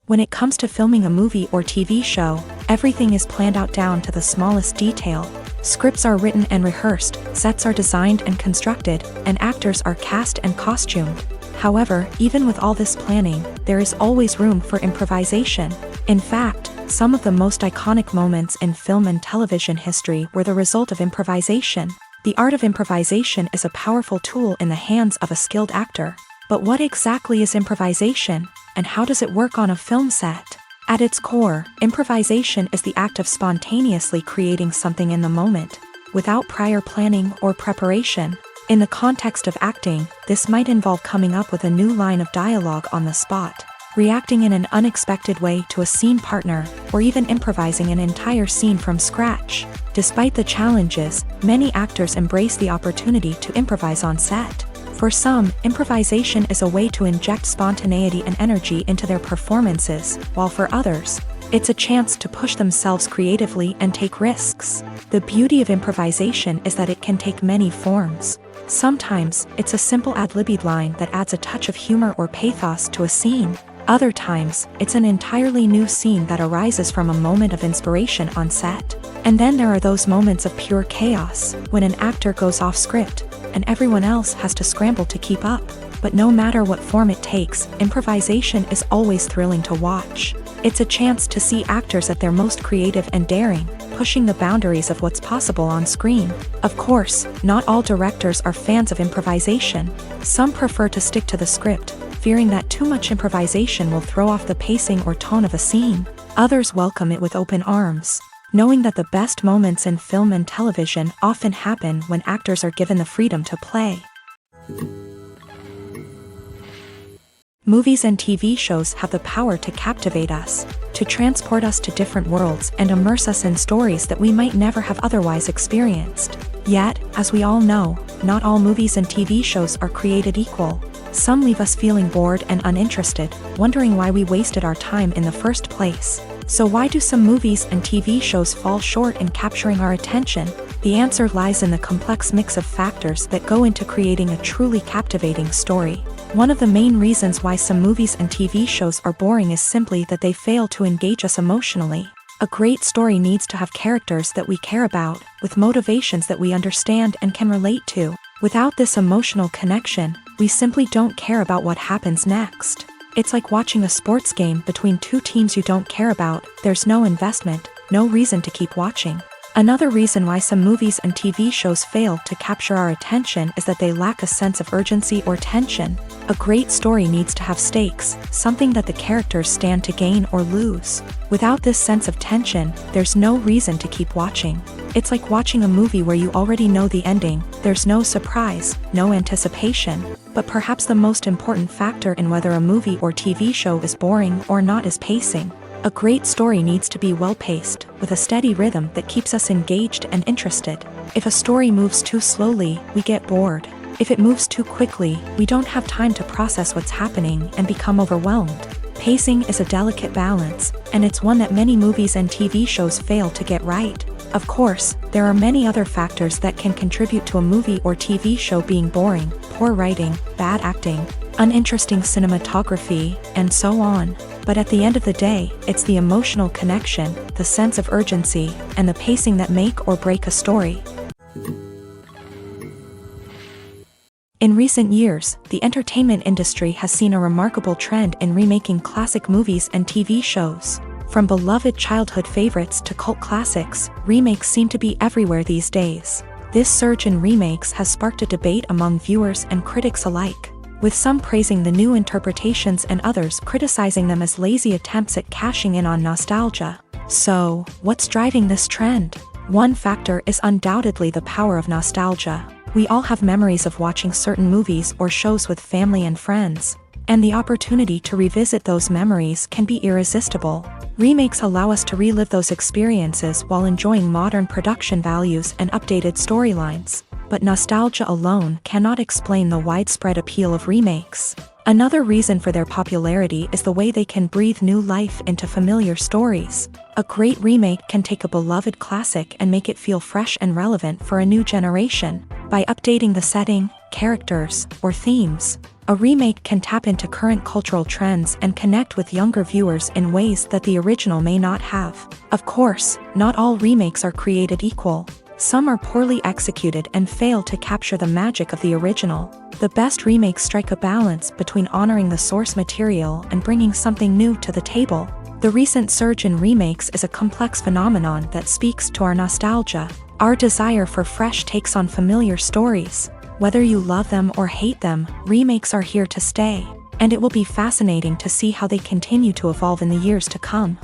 When it comes to filming a movie or TV show, everything is planned out down to the smallest detail. Scripts are written and rehearsed, sets are designed and constructed, and actors are cast and costumed. However, even with all this planning, there is always room for improvisation. In fact, some of the most iconic moments in film and television history were the result of improvisation. The art of improvisation is a powerful tool in the hands of a skilled actor. But what exactly is improvisation, and how does it work on a film set? At its core, improvisation is the act of spontaneously creating something in the moment, without prior planning or preparation. In the context of acting, this might involve coming up with a new line of dialogue on the spot, reacting in an unexpected way to a scene partner, or even improvising an entire scene from scratch. Despite the challenges, many actors embrace the opportunity to improvise on set. For some, improvisation is a way to inject spontaneity and energy into their performances, while for others, it's a chance to push themselves creatively and take risks. The beauty of improvisation is that it can take many forms. Sometimes, it's a simple ad-libbed line that adds a touch of humor or pathos to a scene. Other times, it's an entirely new scene that arises from a moment of inspiration on set. And then there are those moments of pure chaos, when an actor goes off script, and everyone else has to scramble to keep up. But no matter what form it takes, improvisation is always thrilling to watch. It's a chance to see actors at their most creative and daring, pushing the boundaries of what's possible on screen. Of course, not all directors are fans of improvisation. Some prefer to stick to the script, fearing that too much improvisation will throw off the pacing or tone of a scene. Others welcome it with open arms, knowing that the best moments in film and television often happen when actors are given the freedom to play. Movies and TV shows have the power to captivate us, to transport us to different worlds and immerse us in stories that we might never have otherwise experienced. Yet, as we all know, not all movies and TV shows are created equal. Some leave us feeling bored and uninterested, wondering why we wasted our time in the first place. So why do some movies and TV shows fall short in capturing our attention? The answer lies in the complex mix of factors that go into creating a truly captivating story. One of the main reasons why some movies and TV shows are boring is simply that they fail to engage us emotionally. A great story needs to have characters that we care about, with motivations that we understand and can relate to. Without this emotional connection, we simply don't care about what happens next. It's like watching a sports game between two teams you don't care about. There's no investment, no reason to keep watching. Another reason why some movies and TV shows fail to capture our attention is that they lack a sense of urgency or tension. A great story needs to have stakes, something that the characters stand to gain or lose. Without this sense of tension, there's no reason to keep watching. It's like watching a movie where you already know the ending. There's no surprise, no anticipation. But perhaps the most important factor in whether a movie or TV show is boring or not is pacing. A great story needs to be well-paced, with a steady rhythm that keeps us engaged and interested. If a story moves too slowly, we get bored. If it moves too quickly, we don't have time to process what's happening and become overwhelmed. Pacing is a delicate balance, and it's one that many movies and TV shows fail to get right. Of course, there are many other factors that can contribute to a movie or TV show being boring: poor writing, bad acting, uninteresting cinematography, and so on. But at the end of the day, it's the emotional connection, the sense of urgency, and the pacing that make or break a story. In recent years, the entertainment industry has seen a remarkable trend in remaking classic movies and TV shows. From beloved childhood favorites to cult classics, remakes seem to be everywhere these days. This surge in remakes has sparked a debate among viewers and critics alike, with some praising the new interpretations and others criticizing them as lazy attempts at cashing in on nostalgia. So, what's driving this trend? One factor is undoubtedly the power of nostalgia. We all have memories of watching certain movies or shows with family and friends, and the opportunity to revisit those memories can be irresistible. Remakes allow us to relive those experiences while enjoying modern production values and updated storylines. But nostalgia alone cannot explain the widespread appeal of remakes. Another reason for their popularity is the way they can breathe new life into familiar stories. A great remake can take a beloved classic and make it feel fresh and relevant for a new generation. By updating the setting, characters, or themes, a remake can tap into current cultural trends and connect with younger viewers in ways that the original may not have. Of course, not all remakes are created equal. Some are poorly executed and fail to capture the magic of the original. The best remakes strike a balance between honoring the source material and bringing something new to the table. The recent surge in remakes is a complex phenomenon that speaks to our nostalgia, our desire for fresh takes on familiar stories. Whether you love them or hate them, remakes are here to stay, and it will be fascinating to see how they continue to evolve in the years to come.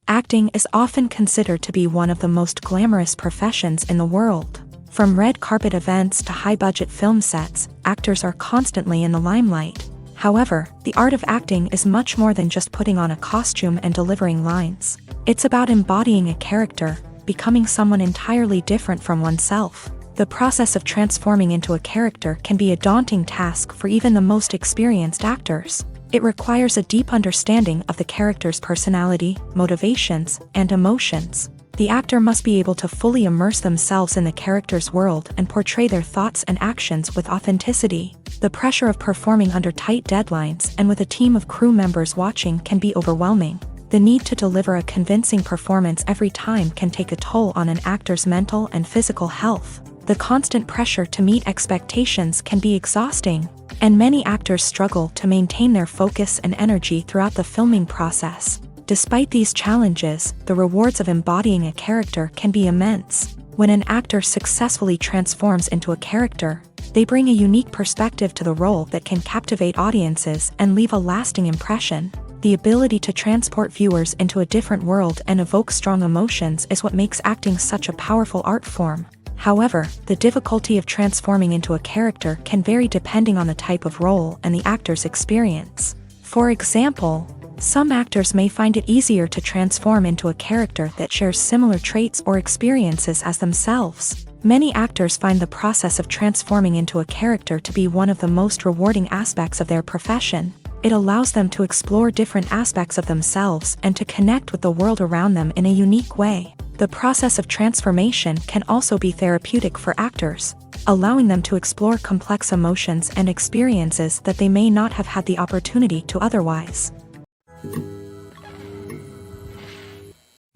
Acting is often considered to be one of the most glamorous professions in the world. From red carpet events to high-budget film sets, actors are constantly in the limelight. However, the art of acting is much more than just putting on a costume and delivering lines. It's about embodying a character, becoming someone entirely different from oneself. The process of transforming into a character can be a daunting task for even the most experienced actors. It requires a deep understanding of the character's personality, motivations, and emotions. The actor must be able to fully immerse themselves in the character's world and portray their thoughts and actions with authenticity. The pressure of performing under tight deadlines and with a team of crew members watching can be overwhelming. The need to deliver a convincing performance every time can take a toll on an actor's mental and physical health. The constant pressure to meet expectations can be exhausting, and many actors struggle to maintain their focus and energy throughout the filming process. Despite these challenges, the rewards of embodying a character can be immense. When an actor successfully transforms into a character, they bring a unique perspective to the role that can captivate audiences and leave a lasting impression. The ability to transport viewers into a different world and evoke strong emotions is what makes acting such a powerful art form. However, the difficulty of transforming into a character can vary depending on the type of role and the actor's experience. For example, some actors may find it easier to transform into a character that shares similar traits or experiences as themselves. Many actors find the process of transforming into a character to be one of the most rewarding aspects of their profession. It allows them to explore different aspects of themselves and to connect with the world around them in a unique way. The process of transformation can also be therapeutic for actors, allowing them to explore complex emotions and experiences that they may not have had the opportunity to otherwise.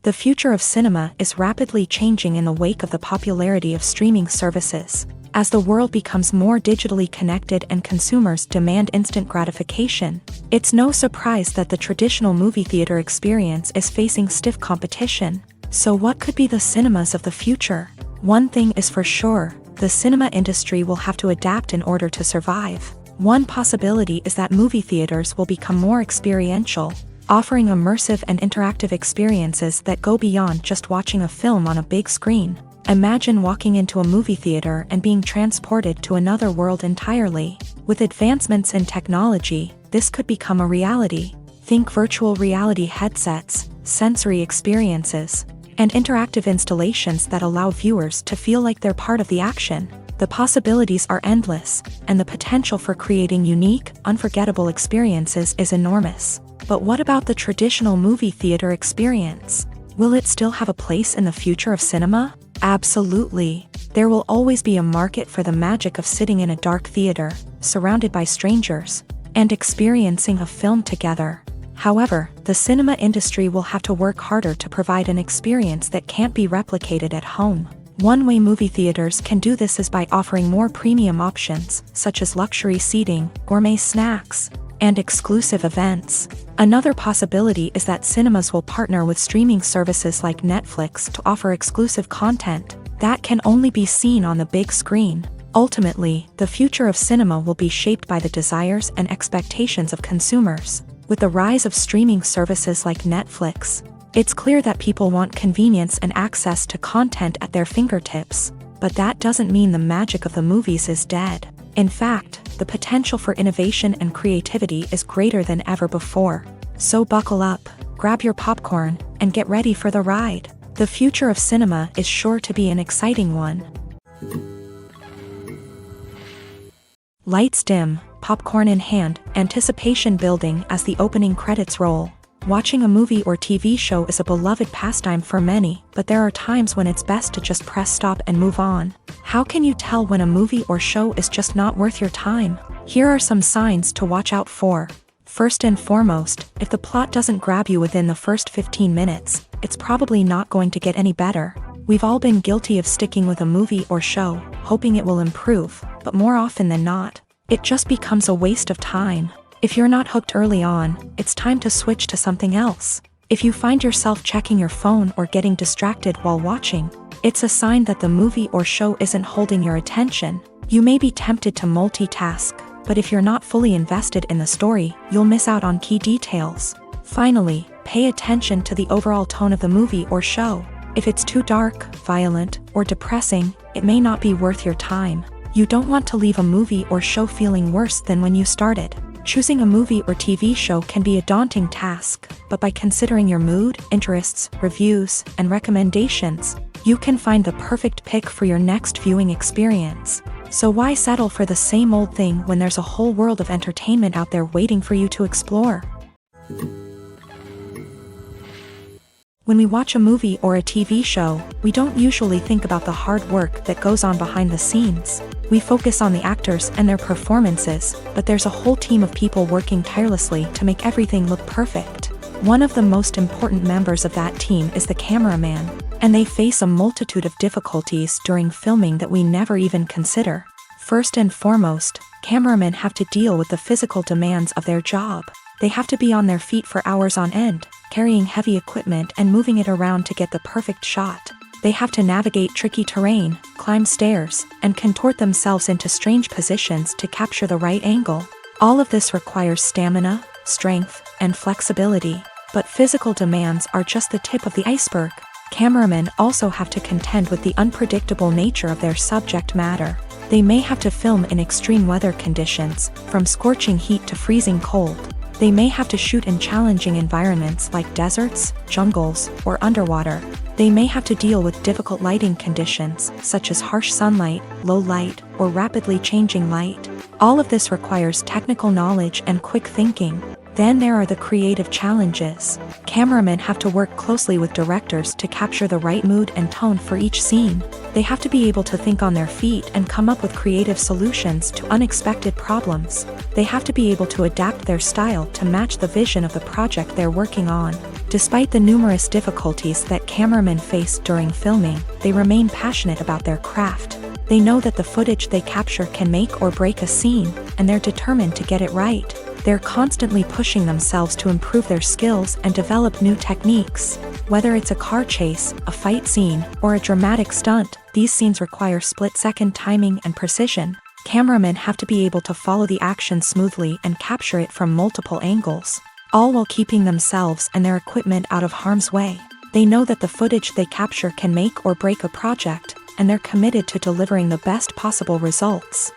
The future of cinema is rapidly changing in the wake of the popularity of streaming services. As the world becomes more digitally connected and consumers demand instant gratification, it's no surprise that the traditional movie theater experience is facing stiff competition. So what could be the cinemas of the future? One thing is for sure, the cinema industry will have to adapt in order to survive. One possibility is that movie theaters will become more experiential, offering immersive and interactive experiences that go beyond just watching a film on a big screen. Imagine walking into a movie theater and being transported to another world entirely. With advancements in technology, this could become a reality. Think virtual reality headsets, sensory experiences, and interactive installations that allow viewers to feel like they're part of the action. The possibilities are endless, and the potential for creating unique, unforgettable experiences is enormous. But what about the traditional movie theater experience? Will it still have a place in the future of cinema? Absolutely. There will always be a market for the magic of sitting in a dark theater, surrounded by strangers, and experiencing a film together. However, the cinema industry will have to work harder to provide an experience that can't be replicated at home. One way movie theaters can do this is by offering more premium options, such as luxury seating, gourmet snacks, and exclusive events. Another possibility is that cinemas will partner with streaming services like Netflix to offer exclusive content that can only be seen on the big screen. Ultimately, the future of cinema will be shaped by the desires and expectations of consumers. With the rise of streaming services like Netflix, it's clear that people want convenience and access to content at their fingertips. But that doesn't mean the magic of the movies is dead. In fact, the potential for innovation and creativity is greater than ever before. So buckle up, grab your popcorn, and get ready for the ride. The future of cinema is sure to be an exciting one. Lights dim, popcorn in hand, anticipation building as the opening credits roll. Watching a movie or TV show is a beloved pastime for many, but there are times when it's best to just press stop and move on. How can you tell when a movie or show is just not worth your time? Here are some signs to watch out for. First and foremost, if the plot doesn't grab you within the first 15 minutes, it's probably not going to get any better. We've all been guilty of sticking with a movie or show, hoping it will improve, but more often than not, it just becomes a waste of time. If you're not hooked early on, it's time to switch to something else. If you find yourself checking your phone or getting distracted while watching, it's a sign that the movie or show isn't holding your attention. You may be tempted to multitask, but if you're not fully invested in the story, you'll miss out on key details. Finally, pay attention to the overall tone of the movie or show. If it's too dark, violent, or depressing, it may not be worth your time. You don't want to leave a movie or show feeling worse than when you started. Choosing a movie or TV show can be a daunting task, but by considering your mood, interests, reviews, and recommendations, you can find the perfect pick for your next viewing experience. So why settle for the same old thing when there's a whole world of entertainment out there waiting for you to explore? When we watch a movie or a TV show, we don't usually think about the hard work that goes on behind the scenes. We focus on the actors and their performances, but there's a whole team of people working tirelessly to make everything look perfect. One of the most important members of that team is the cameraman, and they face a multitude of difficulties during filming that we never even consider. First and foremost, cameramen have to deal with the physical demands of their job. They have to be on their feet for hours on end, carrying heavy equipment and moving it around to get the perfect shot. They have to navigate tricky terrain, climb stairs, and contort themselves into strange positions to capture the right angle. All of this requires stamina, strength, and flexibility. But physical demands are just the tip of the iceberg. Cameramen also have to contend with the unpredictable nature of their subject matter. They may have to film in extreme weather conditions, from scorching heat to freezing cold. They may have to shoot in challenging environments like deserts, jungles, or underwater. They may have to deal with difficult lighting conditions, such as harsh sunlight, low light, or rapidly changing light. All of this requires technical knowledge and quick thinking. Then there are the creative challenges. Cameramen have to work closely with directors to capture the right mood and tone for each scene. They have to be able to think on their feet and come up with creative solutions to unexpected problems. They have to be able to adapt their style to match the vision of the project they're working on. Despite the numerous difficulties that cameramen face during filming, they remain passionate about their craft. They know that the footage they capture can make or break a scene, and they're determined to get it right. They're constantly pushing themselves to improve their skills and develop new techniques. Whether it's a car chase, a fight scene, or a dramatic stunt, these scenes require split-second timing and precision. Cameramen have to be able to follow the action smoothly and capture it from multiple angles, all while keeping themselves and their equipment out of harm's way. They know that the footage they capture can make or break a project, and they're committed to delivering the best possible results.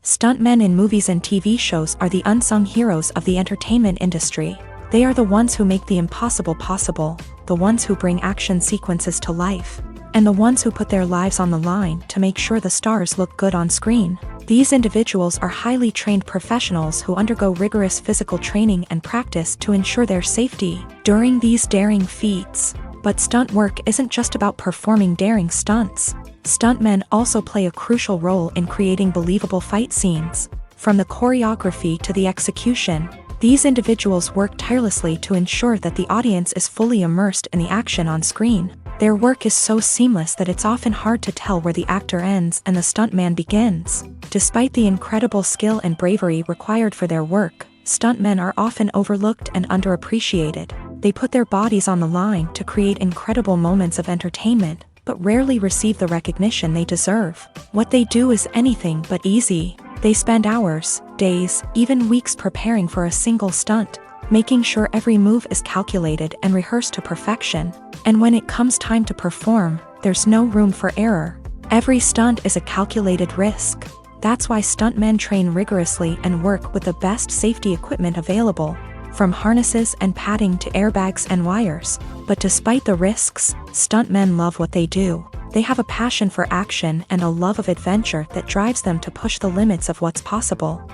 Stuntmen in movies and TV shows are the unsung heroes of the entertainment industry. They are the ones who make the impossible possible, the ones who bring action sequences to life, and the ones who put their lives on the line to make sure the stars look good on screen. These individuals are highly trained professionals who undergo rigorous physical training and practice to ensure their safety during these daring feats. But stunt work isn't just about performing daring stunts. Stuntmen also play a crucial role in creating believable fight scenes. From the choreography to the execution, these individuals work tirelessly to ensure that the audience is fully immersed in the action on screen. Their work is so seamless that it's often hard to tell where the actor ends and the stuntman begins. Despite the incredible skill and bravery required for their work, stuntmen are often overlooked and underappreciated. They put their bodies on the line to create incredible moments of entertainment, but rarely receive the recognition they deserve. What they do is anything but easy. They spend hours, days, even weeks preparing for a single stunt, making sure every move is calculated and rehearsed to perfection. And when it comes time to perform, there's no room for error. Every stunt is a calculated risk. That's why stuntmen train rigorously and work with the best safety equipment available, from harnesses and padding to airbags and wires. But despite the risks, stuntmen love what they do. They have a passion for action and a love of adventure that drives them to push the limits of what's possible.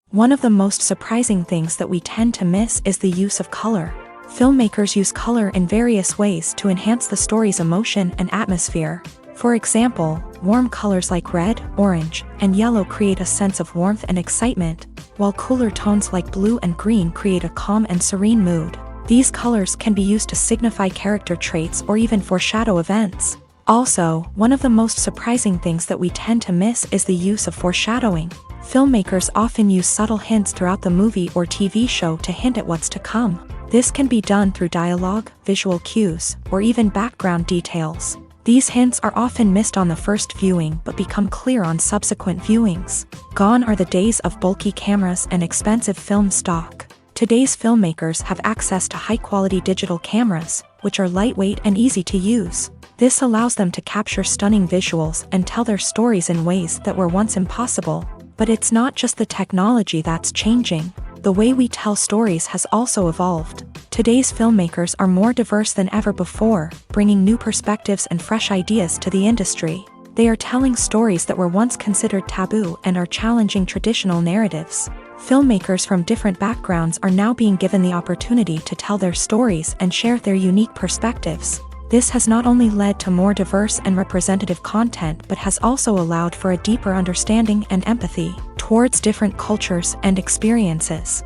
One of the most surprising things that we tend to miss is the use of color. Filmmakers use color in various ways to enhance the story's emotion and atmosphere. For example, warm colors like red, orange, and yellow create a sense of warmth and excitement, while cooler tones like blue and green create a calm and serene mood. These colors can be used to signify character traits or even foreshadow events. Also, one of the most surprising things that we tend to miss is the use of foreshadowing. Filmmakers often use subtle hints throughout the movie or TV show to hint at what's to come. This can be done through dialogue, visual cues, or even background details. These hints are often missed on the first viewing but become clear on subsequent viewings. Gone are the days of bulky cameras and expensive film stock. Today's filmmakers have access to high-quality digital cameras, which are lightweight and easy to use. This allows them to capture stunning visuals and tell their stories in ways that were once impossible. But it's not just the technology that's changing. The way we tell stories has also evolved. Today's filmmakers are more diverse than ever before, bringing new perspectives and fresh ideas to the industry. They are telling stories that were once considered taboo and are challenging traditional narratives. Filmmakers from different backgrounds are now being given the opportunity to tell their stories and share their unique perspectives. This has not only led to more diverse and representative content but has also allowed for a deeper understanding and empathy towards different cultures and experiences.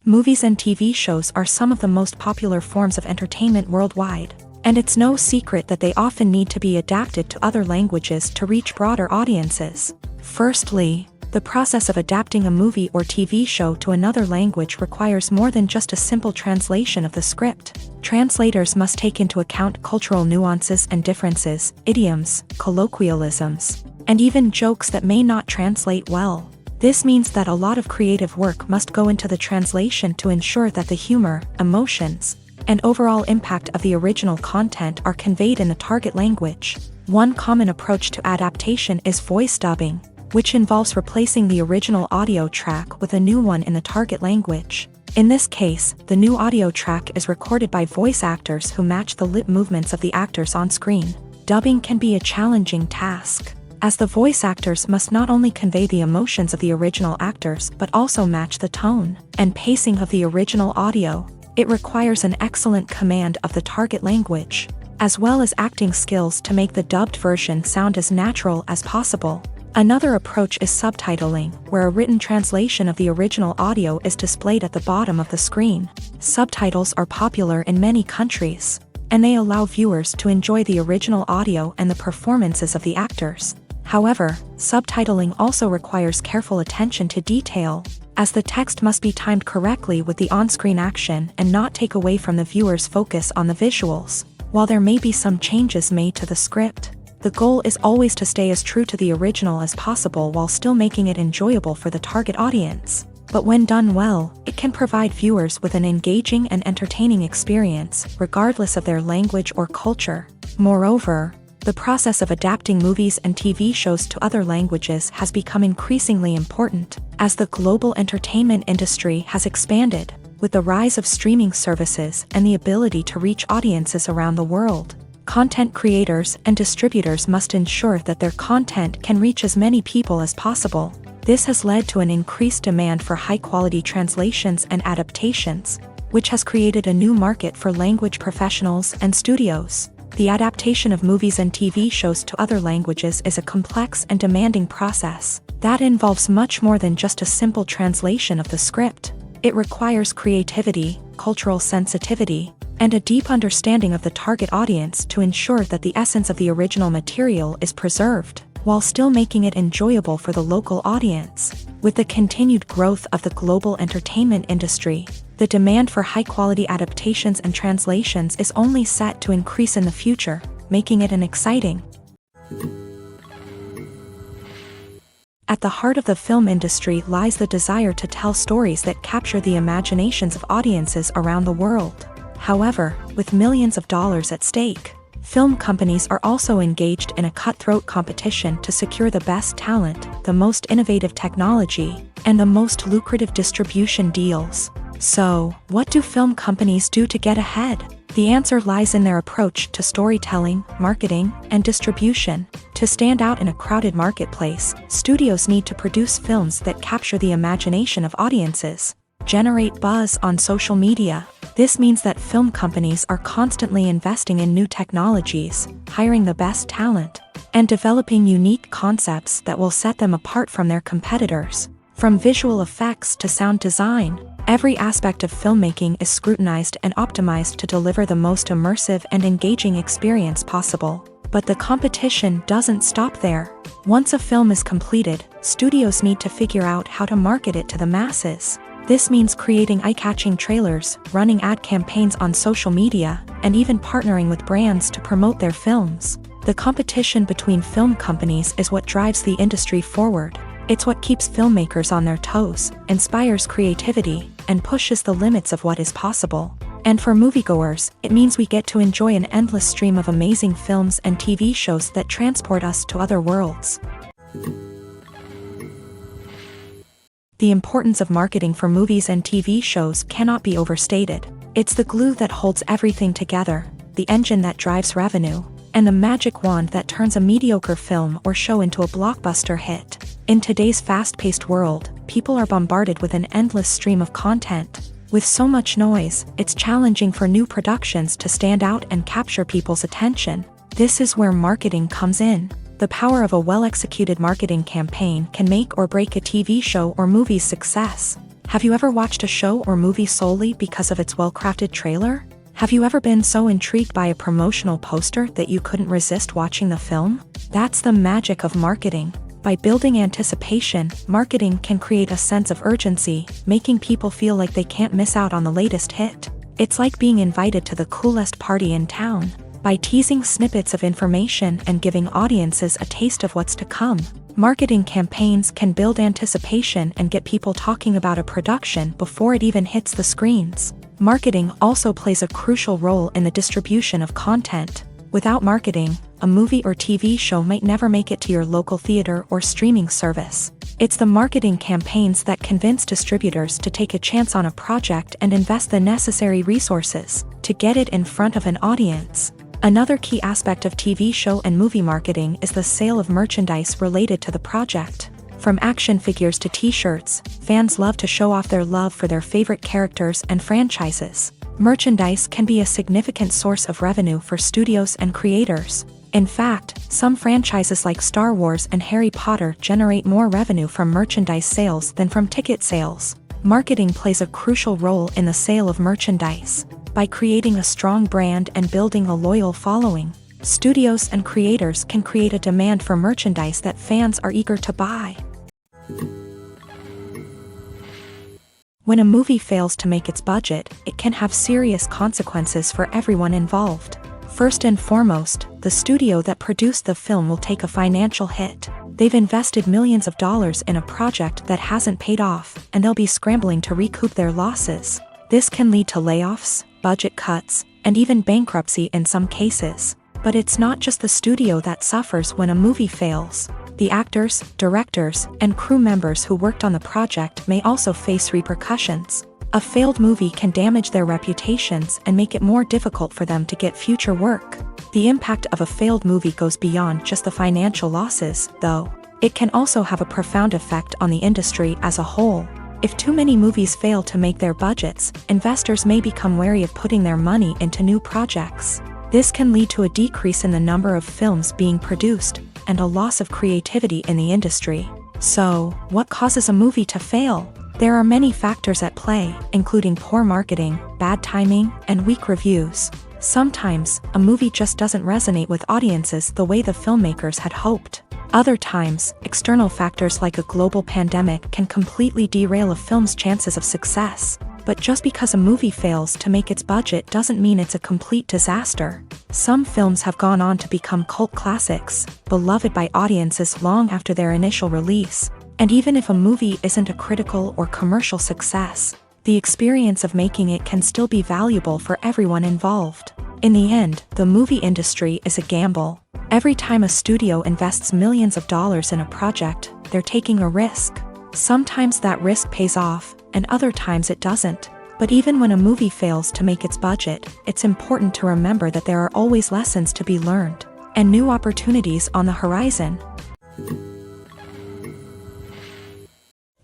Movies and TV shows are some of the most popular forms of entertainment worldwide, and it's no secret that they often need to be adapted to other languages to reach broader audiences. Firstly, the process of adapting a movie or TV show to another language requires more than just a simple translation of the script. Translators must take into account cultural nuances and differences, idioms, colloquialisms, and even jokes that may not translate well. This means that a lot of creative work must go into the translation to ensure that the humor, emotions, and overall impact of the original content are conveyed in the target language. One common approach to adaptation is voice dubbing, which involves replacing the original audio track with a new one in the target language. In this case, the new audio track is recorded by voice actors who match the lip movements of the actors on screen. Dubbing can be a challenging task, as the voice actors must not only convey the emotions of the original actors but also match the tone and pacing of the original audio. It requires an excellent command of the target language, as well as acting skills to make the dubbed version sound as natural as possible. Another approach is subtitling, where a written translation of the original audio is displayed at the bottom of the screen. Subtitles are popular in many countries, and they allow viewers to enjoy the original audio and the performances of the actors. However, subtitling also requires careful attention to detail, as the text must be timed correctly with the on-screen action and not take away from the viewer's focus on the visuals. While there may be some changes made to the script, the goal is always to stay as true to the original as possible while still making it enjoyable for the target audience. But when done well, it can provide viewers with an engaging and entertaining experience, regardless of their language or culture. Moreover, the process of adapting movies and TV shows to other languages has become increasingly important, as the global entertainment industry has expanded, with the rise of streaming services and the ability to reach audiences around the world. Content creators and distributors must ensure that their content can reach as many people as possible. This has led to an increased demand for high-quality translations and adaptations, which has created a new market for language professionals and studios. The adaptation of movies and TV shows to other languages is a complex and demanding process that involves much more than just a simple translation of the script. It requires creativity, cultural sensitivity, and a deep understanding of the target audience to ensure that the essence of the original material is preserved, while still making it enjoyable for the local audience. With the continued growth of the global entertainment industry, the demand for high-quality adaptations and translations is only set to increase in the future, making it an exciting. At the heart of the film industry lies the desire to tell stories that capture the imaginations of audiences around the world. However, with millions of dollars at stake, film companies are also engaged in a cutthroat competition to secure the best talent, the most innovative technology, and the most lucrative distribution deals. So, what do film companies do to get ahead? The answer lies in their approach to storytelling, marketing, and distribution. To stand out in a crowded marketplace, studios need to produce films that capture the imagination of audiences, generate buzz on social media. This means that film companies are constantly investing in new technologies, hiring the best talent, and developing unique concepts that will set them apart from their competitors. From visual effects to sound design, every aspect of filmmaking is scrutinized and optimized to deliver the most immersive and engaging experience possible. But the competition doesn't stop there. Once a film is completed, studios need to figure out how to market it to the masses. This means creating eye-catching trailers, running ad campaigns on social media, and even partnering with brands to promote their films. The competition between film companies is what drives the industry forward. It's what keeps filmmakers on their toes, inspires creativity, and pushes the limits of what is possible. And for moviegoers, it means we get to enjoy an endless stream of amazing films and TV shows that transport us to other worlds. The importance of marketing for movies and TV shows cannot be overstated. It's the glue that holds everything together, the engine that drives revenue, and the magic wand that turns a mediocre film or show into a blockbuster hit. In today's fast-paced world, people are bombarded with an endless stream of content. With so much noise, it's challenging for new productions to stand out and capture people's attention. This is where marketing comes in. The power of a well-executed marketing campaign can make or break a TV show or movie's success. Have you ever watched a show or movie solely because of its well-crafted trailer? Have you ever been so intrigued by a promotional poster that you couldn't resist watching the film? That's the magic of marketing. By building anticipation, marketing can create a sense of urgency, making people feel like they can't miss out on the latest hit. It's like being invited to the coolest party in town. By teasing snippets of information and giving audiences a taste of what's to come, marketing campaigns can build anticipation and get people talking about a production before it even hits the screens. Marketing also plays a crucial role in the distribution of content. Without marketing, a movie or TV show might never make it to your local theater or streaming service. It's the marketing campaigns that convince distributors to take a chance on a project and invest the necessary resources to get it in front of an audience. Another key aspect of TV show and movie marketing is the sale of merchandise related to the project. From action figures to t-shirts, fans love to show off their love for their favorite characters and franchises. Merchandise can be a significant source of revenue for studios and creators. In fact, some franchises like Star Wars and Harry Potter generate more revenue from merchandise sales than from ticket sales. Marketing plays a crucial role in the sale of merchandise. By creating a strong brand and building a loyal following, studios and creators can create a demand for merchandise that fans are eager to buy. When a movie fails to make its budget, it can have serious consequences for everyone involved. First and foremost, the studio that produced the film will take a financial hit. They've invested millions of dollars in a project that hasn't paid off, and they'll be scrambling to recoup their losses. This can lead to layoffs, budget cuts, and even bankruptcy in some cases. But it's not just the studio that suffers when a movie fails. The actors, directors, and crew members who worked on the project may also face repercussions. A failed movie can damage their reputations and make it more difficult for them to get future work. The impact of a failed movie goes beyond just the financial losses, though. It can also have a profound effect on the industry as a whole. If too many movies fail to make their budgets, investors may become wary of putting their money into new projects. This can lead to a decrease in the number of films being produced, and a loss of creativity in the industry. So, what causes a movie to fail? There are many factors at play, including poor marketing, bad timing, and weak reviews. Sometimes, a movie just doesn't resonate with audiences the way the filmmakers had hoped. Other times, external factors like a global pandemic can completely derail a film's chances of success. But just because a movie fails to make its budget doesn't mean it's a complete disaster. Some films have gone on to become cult classics, beloved by audiences long after their initial release. And even if a movie isn't a critical or commercial success, the experience of making it can still be valuable for everyone involved. In the end, the movie industry is a gamble. Every time a studio invests millions of dollars in a project, they're taking a risk. Sometimes that risk pays off, and other times it doesn't. But even when a movie fails to make its budget, it's important to remember that there are always lessons to be learned, and new opportunities on the horizon.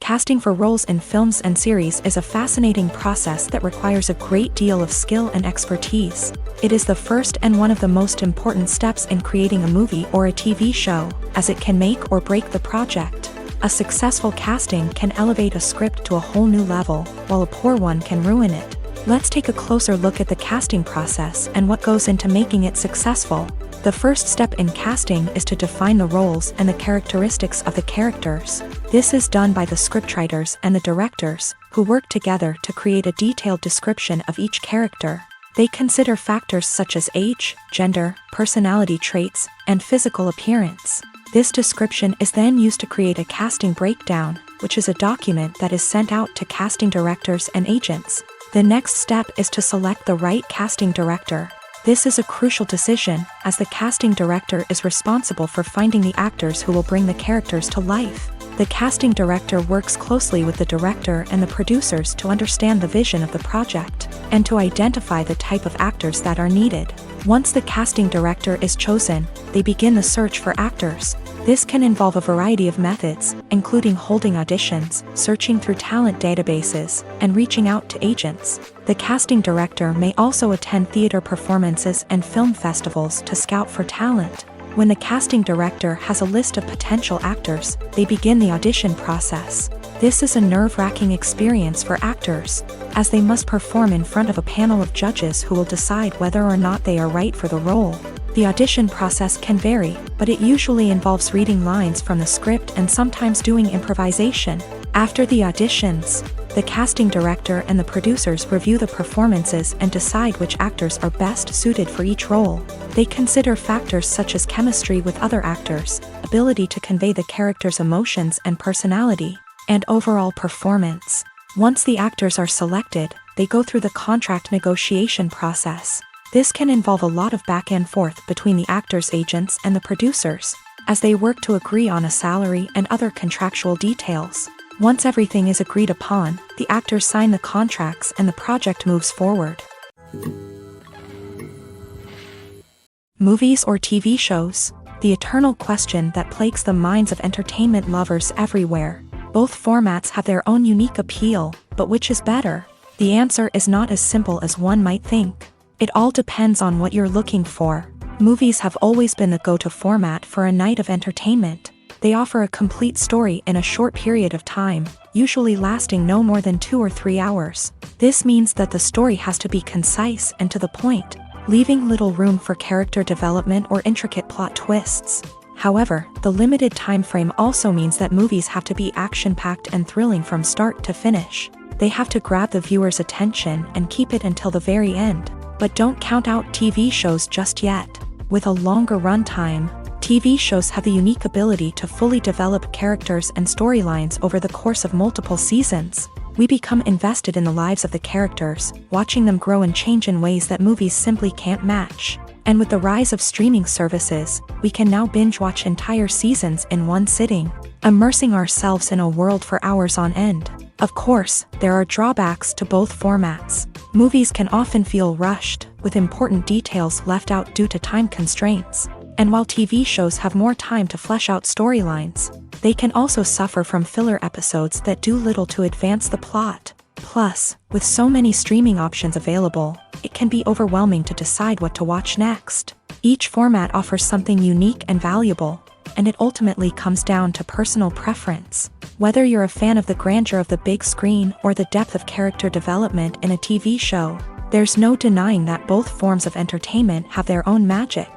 Casting for roles in films and series is a fascinating process that requires a great deal of skill and expertise. It is the first and one of the most important steps in creating a movie or a TV show, as it can make or break the project. A successful casting can elevate a script to a whole new level, while a poor one can ruin it. Let's take a closer look at the casting process and what goes into making it successful. The first step in casting is to define the roles and the characteristics of the characters. This is done by the scriptwriters and the directors, who work together to create a detailed description of each character. They consider factors such as age, gender, personality traits, and physical appearance. This description is then used to create a casting breakdown, which is a document that is sent out to casting directors and agents. The next step is to select the right casting director. This is a crucial decision, as the casting director is responsible for finding the actors who will bring the characters to life. The casting director works closely with the director and the producers to understand the vision of the project, and to identify the type of actors that are needed. Once the casting director is chosen, they begin the search for actors. This can involve a variety of methods, including holding auditions, searching through talent databases, and reaching out to agents. The casting director may also attend theater performances and film festivals to scout for talent. When the casting director has a list of potential actors, they begin the audition process. This is a nerve-wracking experience for actors, as they must perform in front of a panel of judges who will decide whether or not they are right for the role. The audition process can vary, but it usually involves reading lines from the script and sometimes doing improvisation. After the auditions, the casting director and the producers review the performances and decide which actors are best suited for each role. They consider factors such as chemistry with other actors, ability to convey the character's emotions and personality, and overall performance. Once the actors are selected, they go through the contract negotiation process. This can involve a lot of back and forth between the actors' agents and the producers, as they work to agree on a salary and other contractual details. Once everything is agreed upon, the actors sign the contracts and the project moves forward. Movies or TV shows? The eternal question that plagues the minds of entertainment lovers everywhere. Both formats have their own unique appeal, but which is better? The answer is not as simple as one might think. It all depends on what you're looking for. Movies have always been the go-to format for a night of entertainment. They offer a complete story in a short period of time, usually lasting no more than 2 or 3 hours. This means that the story has to be concise and to the point, leaving little room for character development or intricate plot twists. However, the limited time frame also means that movies have to be action-packed and thrilling from start to finish. They have to grab the viewer's attention and keep it until the very end. But don't count out TV shows just yet. With a longer runtime, TV shows have the unique ability to fully develop characters and storylines over the course of multiple seasons. We become invested in the lives of the characters, watching them grow and change in ways that movies simply can't match. And with the rise of streaming services, we can now binge-watch entire seasons in one sitting, immersing ourselves in a world for hours on end. Of course, there are drawbacks to both formats. Movies can often feel rushed, with important details left out due to time constraints. And while TV shows have more time to flesh out storylines, they can also suffer from filler episodes that do little to advance the plot. Plus, with so many streaming options available, it can be overwhelming to decide what to watch next. Each format offers something unique and valuable, and it ultimately comes down to personal preference. Whether you're a fan of the grandeur of the big screen or the depth of character development in a TV show, There's no denying that both forms of entertainment have their own magic.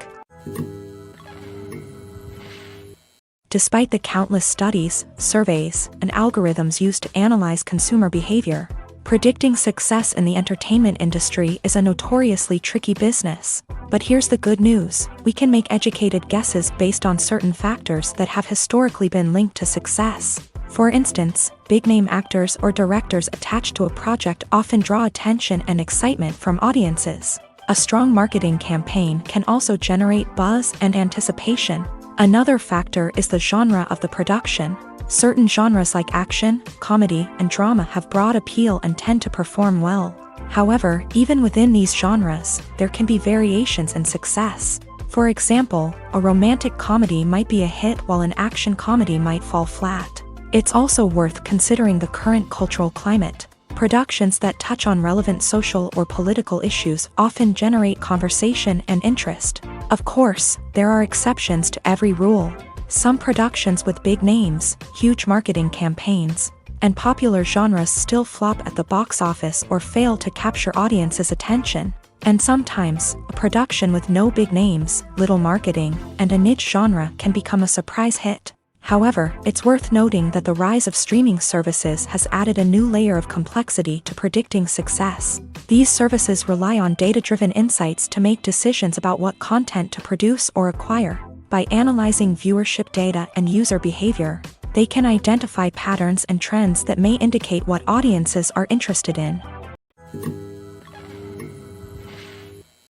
Despite the countless studies, surveys, and algorithms used to analyze consumer behavior, predicting success in the entertainment industry is a notoriously tricky business. But here's the good news: we can make educated guesses based on certain factors that have historically been linked to success. For instance, big-name actors or directors attached to a project often draw attention and excitement from audiences. A strong marketing campaign can also generate buzz and anticipation. Another factor is the genre of the production. Certain genres like action, comedy, and drama have broad appeal and tend to perform well. However, even within these genres, there can be variations in success. For example, a romantic comedy might be a hit while an action comedy might fall flat. It's also worth considering the current cultural climate. Productions that touch on relevant social or political issues often generate conversation and interest. Of course, there are exceptions to every rule. Some productions with big names, huge marketing campaigns, and popular genres still flop at the box office or fail to capture audiences' attention. And sometimes, a production with no big names, little marketing, and a niche genre can become a surprise hit. However, it's worth noting that the rise of streaming services has added a new layer of complexity to predicting success. These services rely on data-driven insights to make decisions about what content to produce or acquire. By analyzing viewership data and user behavior, they can identify patterns and trends that may indicate what audiences are interested in.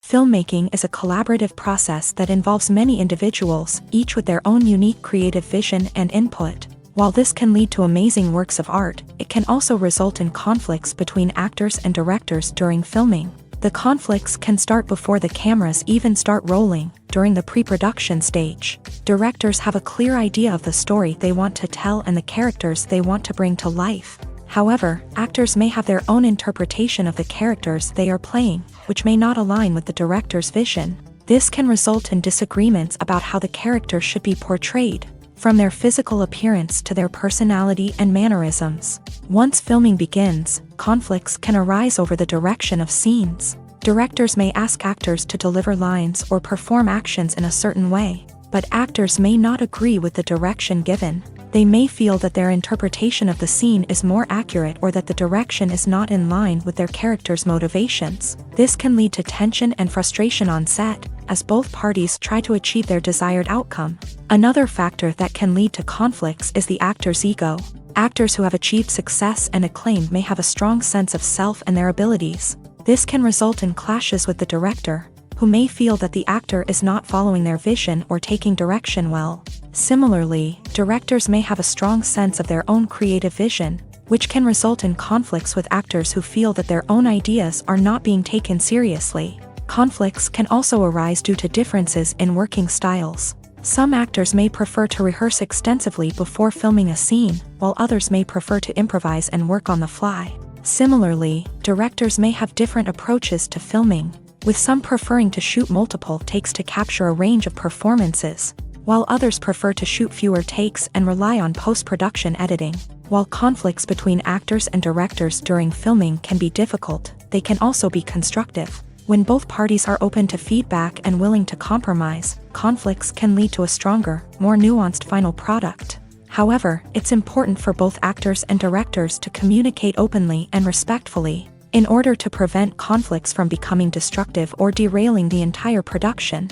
Filmmaking is a collaborative process that involves many individuals, each with their own unique creative vision and input. While this can lead to amazing works of art, it can also result in conflicts between actors and directors during filming. The conflicts can start before the cameras even start rolling, during the pre-production stage. Directors have a clear idea of the story they want to tell and the characters they want to bring to life. However, actors may have their own interpretation of the characters they are playing, which may not align with the director's vision. This can result in disagreements about how the character should be portrayed, from their physical appearance to their personality and mannerisms. Once filming begins, conflicts can arise over the direction of scenes. Directors may ask actors to deliver lines or perform actions in a certain way, but actors may not agree with the direction given. They may feel that their interpretation of the scene is more accurate or that the direction is not in line with their character's motivations. This can lead to tension and frustration on set, as both parties try to achieve their desired outcome. Another factor that can lead to conflicts is the actor's ego. Actors who have achieved success and acclaim may have a strong sense of self and their abilities. This can result in clashes with the director, who may feel that the actor is not following their vision or taking direction well. Similarly, directors may have a strong sense of their own creative vision, which can result in conflicts with actors who feel that their own ideas are not being taken seriously. Conflicts can also arise due to differences in working styles. Some actors may prefer to rehearse extensively before filming a scene, while others may prefer to improvise and work on the fly. Similarly, directors may have different approaches to filming, with some preferring to shoot multiple takes to capture a range of performances, while others prefer to shoot fewer takes and rely on post-production editing. While conflicts between actors and directors during filming can be difficult, they can also be constructive. When both parties are open to feedback and willing to compromise, conflicts can lead to a stronger, more nuanced final product. However, it's important for both actors and directors to communicate openly and respectfully, in order to prevent conflicts from becoming destructive or derailing the entire production.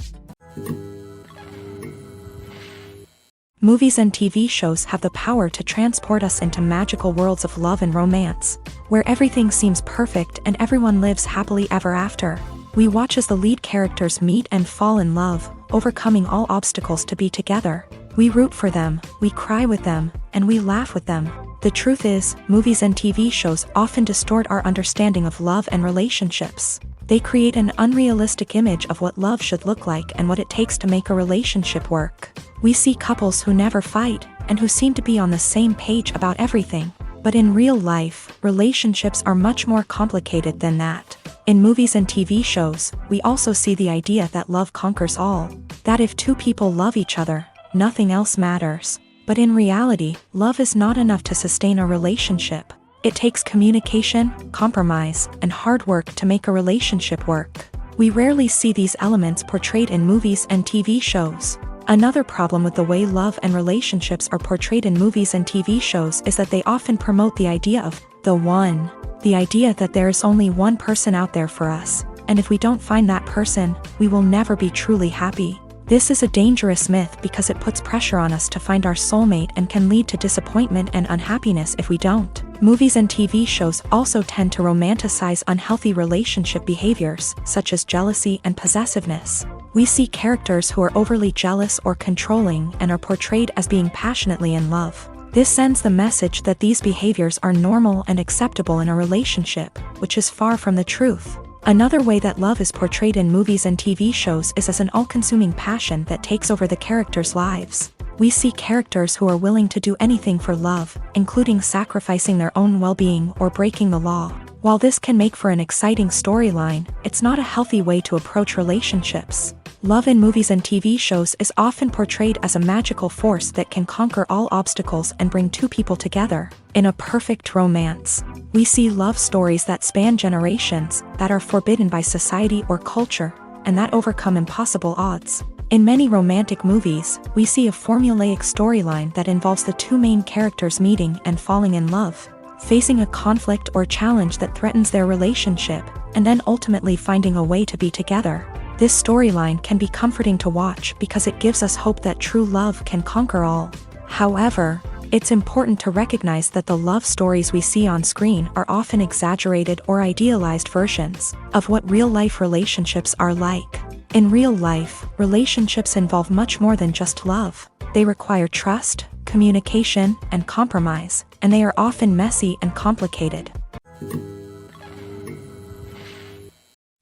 Movies and TV shows have the power to transport us into magical worlds of love and romance, where everything seems perfect and everyone lives happily ever after. We watch as the lead characters meet and fall in love, overcoming all obstacles to be together. We root for them, we cry with them, and we laugh with them. The truth is, movies and TV shows often distort our understanding of love and relationships. They create an unrealistic image of what love should look like and what it takes to make a relationship work. We see couples who never fight, and who seem to be on the same page about everything. But in real life, relationships are much more complicated than that. In movies and TV shows, we also see the idea that love conquers all. That if two people love each other, nothing else matters. But in reality, love is not enough to sustain a relationship. It takes communication, compromise, and hard work to make a relationship work. We rarely see these elements portrayed in movies and TV shows. Another problem with the way love and relationships are portrayed in movies and TV shows is that they often promote the idea of the one. The idea that there is only one person out there for us, and if we don't find that person, we will never be truly happy. This is a dangerous myth because it puts pressure on us to find our soulmate and can lead to disappointment and unhappiness if we don't. Movies and TV shows also tend to romanticize unhealthy relationship behaviors, such as jealousy and possessiveness. We see characters who are overly jealous or controlling and are portrayed as being passionately in love. This sends the message that these behaviors are normal and acceptable in a relationship, which is far from the truth. Another way that love is portrayed in movies and TV shows is as an all-consuming passion that takes over the characters' lives. We see characters who are willing to do anything for love, including sacrificing their own well-being or breaking the law. While this can make for an exciting storyline, it's not a healthy way to approach relationships. Love in movies and TV shows is often portrayed as a magical force that can conquer all obstacles and bring two people together. In a perfect romance, we see love stories that span generations, that are forbidden by society or culture, and that overcome impossible odds. In many romantic movies, we see a formulaic storyline that involves the two main characters meeting and falling in love, facing a conflict or challenge that threatens their relationship, and then ultimately finding a way to be together. This storyline can be comforting to watch because it gives us hope that true love can conquer all. However, it's important to recognize that the love stories we see on screen are often exaggerated or idealized versions of what real-life relationships are like. In real life, relationships involve much more than just love. They require trust, communication, and compromise, and they are often messy and complicated.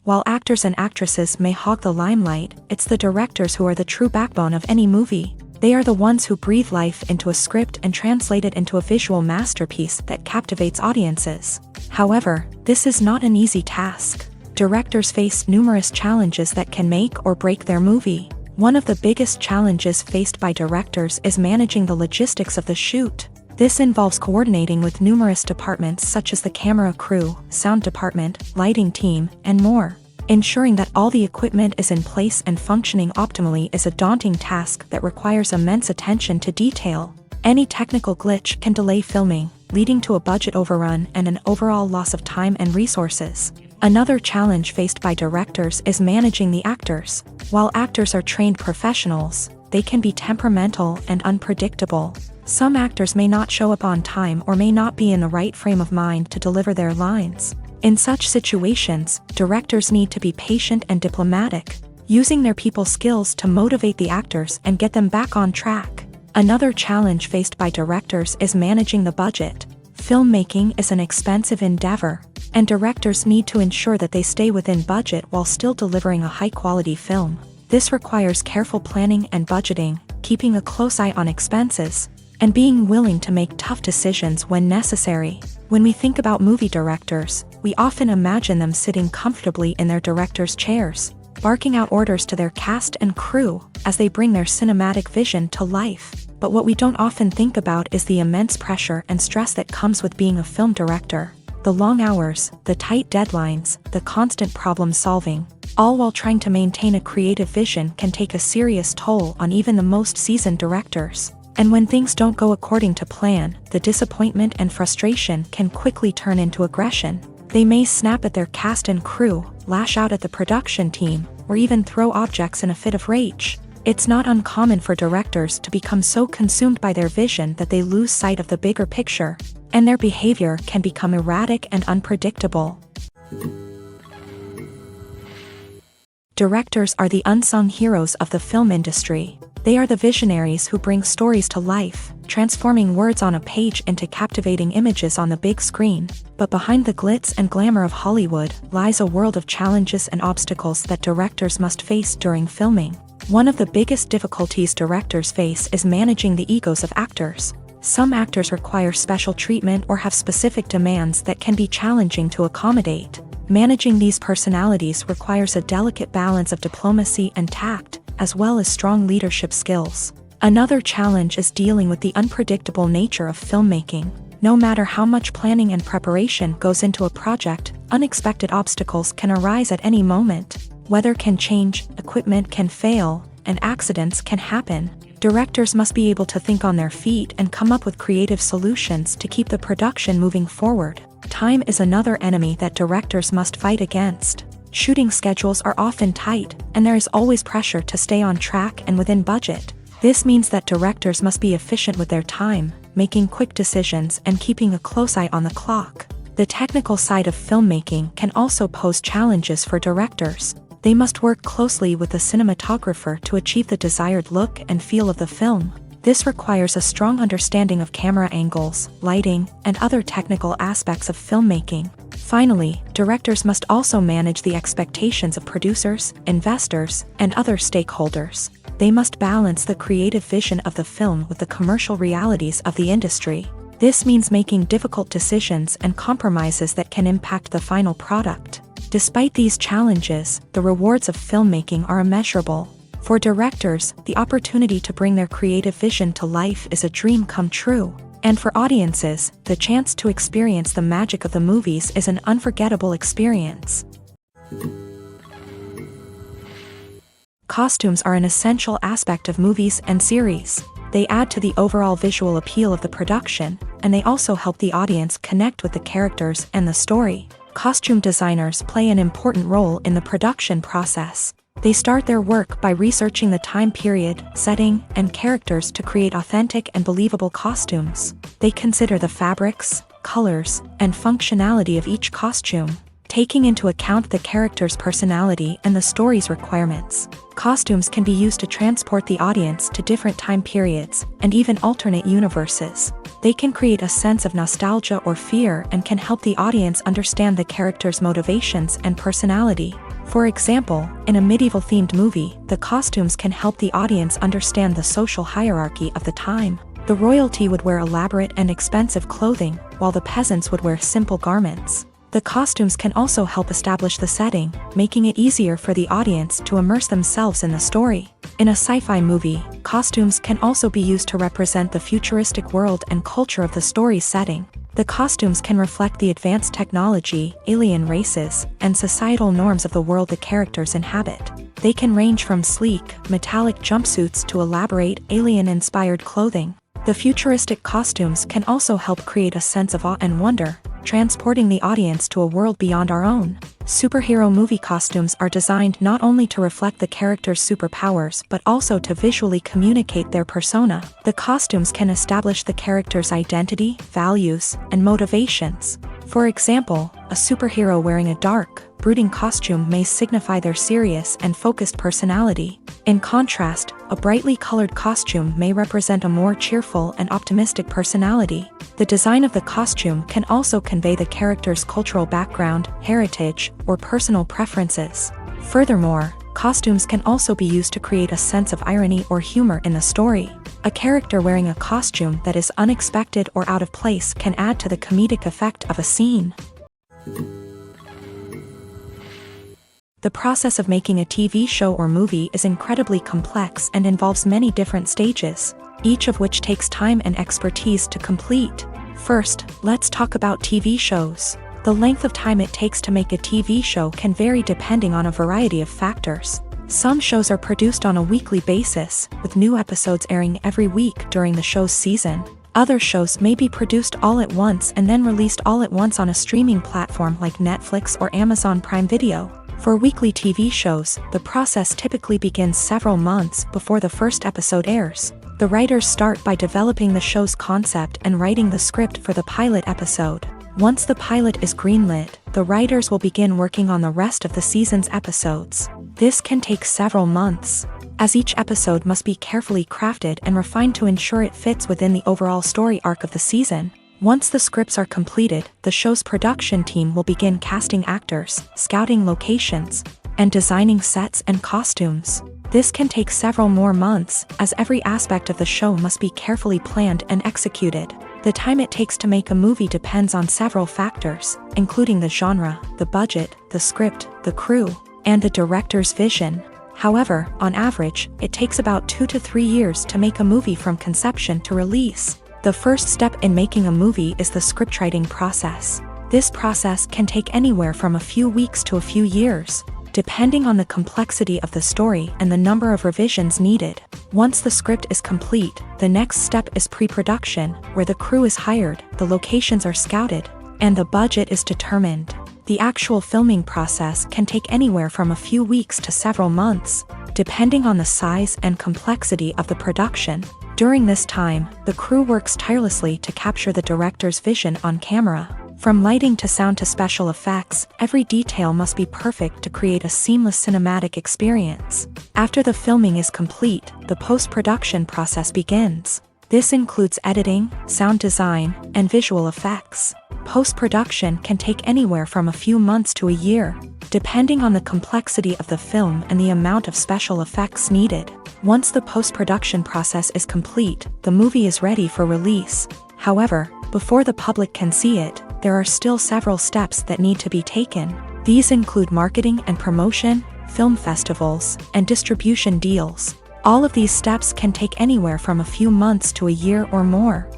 While actors and actresses may hog the limelight, it's the directors who are the true backbone of any movie. They are the ones who breathe life into a script and translate it into a visual masterpiece that captivates audiences. However, this is not an easy task. Directors face numerous challenges that can make or break their movie. One of the biggest challenges faced by directors is managing the logistics of the shoot. This involves coordinating with numerous departments such as the camera crew, sound department, lighting team, and more. Ensuring that all the equipment is in place and functioning optimally is a daunting task that requires immense attention to detail. Any technical glitch can delay filming, leading to a budget overrun and an overall loss of time and resources. Another challenge faced by directors is managing the actors. While actors are trained professionals, they can be temperamental and unpredictable. Some actors may not show up on time or may not be in the right frame of mind to deliver their lines. In such situations, directors need to be patient and diplomatic, using their people skills to motivate the actors and get them back on track. Another challenge faced by directors is managing the budget. Filmmaking is an expensive endeavor, and directors need to ensure that they stay within budget while still delivering a high-quality film. This requires careful planning and budgeting, keeping a close eye on expenses, and being willing to make tough decisions when necessary. When we think about movie directors, we often imagine them sitting comfortably in their director's chairs, barking out orders to their cast and crew as they bring their cinematic vision to life. But what we don't often think about is the immense pressure and stress that comes with being a film director. The long hours, the tight deadlines, the constant problem solving, all while trying to maintain a creative vision can take a serious toll on even the most seasoned directors. And when things don't go according to plan, the disappointment and frustration can quickly turn into aggression. They may snap at their cast and crew, lash out at the production team, or even throw objects in a fit of rage. It's not uncommon for directors to become so consumed by their vision that they lose sight of the bigger picture, and their behavior can become erratic and unpredictable. Directors are the unsung heroes of the film industry. They are the visionaries who bring stories to life, transforming words on a page into captivating images on the big screen. But behind the glitz and glamour of Hollywood lies a world of challenges and obstacles that directors must face during filming. One of the biggest difficulties directors face is managing the egos of actors. Some actors require special treatment or have specific demands that can be challenging to accommodate. Managing these personalities requires a delicate balance of diplomacy and tact, as well as strong leadership skills. Another challenge is dealing with the unpredictable nature of filmmaking. No matter how much planning and preparation goes into a project, unexpected obstacles can arise at any moment. Weather can change, equipment can fail, and accidents can happen. Directors must be able to think on their feet and come up with creative solutions to keep the production moving forward. Time is another enemy that directors must fight against. Shooting schedules are often tight, and there is always pressure to stay on track and within budget. This means that directors must be efficient with their time, making quick decisions and keeping a close eye on the clock. The technical side of filmmaking can also pose challenges for directors. They must work closely with the cinematographer to achieve the desired look and feel of the film. This requires a strong understanding of camera angles, lighting, and other technical aspects of filmmaking. Finally, directors must also manage the expectations of producers, investors, and other stakeholders. They must balance the creative vision of the film with the commercial realities of the industry. This means making difficult decisions and compromises that can impact the final product. Despite these challenges, the rewards of filmmaking are immeasurable. For directors, the opportunity to bring their creative vision to life is a dream come true. And for audiences, the chance to experience the magic of the movies is an unforgettable experience. Costumes are an essential aspect of movies and series. They add to the overall visual appeal of the production, and they also help the audience connect with the characters and the story. Costume designers play an important role in the production process. They start their work by researching the time period, setting, and characters to create authentic and believable costumes. They consider the fabrics, colors, and functionality of each costume, taking into account the character's personality and the story's requirements. Costumes can be used to transport the audience to different time periods and even alternate universes. They can create a sense of nostalgia or fear and can help the audience understand the character's motivations and personality. For example, in a medieval-themed movie, the costumes can help the audience understand the social hierarchy of the time. The royalty would wear elaborate and expensive clothing, while the peasants would wear simple garments. The costumes can also help establish the setting, making it easier for the audience to immerse themselves in the story. In a sci-fi movie, costumes can also be used to represent the futuristic world and culture of the story's setting. The costumes can reflect the advanced technology, alien races, and societal norms of the world the characters inhabit. They can range from sleek, metallic jumpsuits to elaborate, alien-inspired clothing. The futuristic costumes can also help create a sense of awe and wonder, transporting the audience to a world beyond our own. Superhero movie costumes are designed not only to reflect the character's superpowers but also to visually communicate their persona. The costumes can establish the character's identity, values, and motivations. For example, a superhero wearing a dark, brooding costume may signify their serious and focused personality. In contrast, a brightly colored costume may represent a more cheerful and optimistic personality. The design of the costume can also convey the character's cultural background, heritage, or personal preferences. Furthermore, costumes can also be used to create a sense of irony or humor in the story. A character wearing a costume that is unexpected or out of place can add to the comedic effect of a scene. The process of making a TV show or movie is incredibly complex and involves many different stages, each of which takes time and expertise to complete. First, let's talk about TV shows. The length of time it takes to make a TV show can vary depending on a variety of factors. Some shows are produced on a weekly basis, with new episodes airing every week during the show's season. Other shows may be produced all at once and then released all at once on a streaming platform like Netflix or Amazon Prime Video. For weekly TV shows, the process typically begins several months before the first episode airs. The writers start by developing the show's concept and writing the script for the pilot episode. Once the pilot is greenlit, the writers will begin working on the rest of the season's episodes. This can take several months, as each episode must be carefully crafted and refined to ensure it fits within the overall story arc of the season. Once the scripts are completed, the show's production team will begin casting actors, scouting locations, and designing sets and costumes. This can take several more months, as every aspect of the show must be carefully planned and executed. The time it takes to make a movie depends on several factors, including the genre, the budget, the script, the crew, and the director's vision. However, on average, it takes about 2 to 3 years to make a movie from conception to release. The first step in making a movie is the scriptwriting process. This process can take anywhere from a few weeks to a few years, depending on the complexity of the story and the number of revisions needed. Once the script is complete, the next step is pre-production, where the crew is hired, the locations are scouted, and the budget is determined. The actual filming process can take anywhere from a few weeks to several months, depending on the size and complexity of the production. During this time, the crew works tirelessly to capture the director's vision on camera. From lighting to sound to special effects, every detail must be perfect to create a seamless cinematic experience. After the filming is complete, the post-production process begins. This includes editing, sound design, and visual effects. Post-production can take anywhere from a few months to a year, depending on the complexity of the film and the amount of special effects needed. Once the post-production process is complete, the movie is ready for release. However, before the public can see it, there are still several steps that need to be taken. These include marketing and promotion, film festivals, and distribution deals. All of these steps can take anywhere from a few months to a year or more.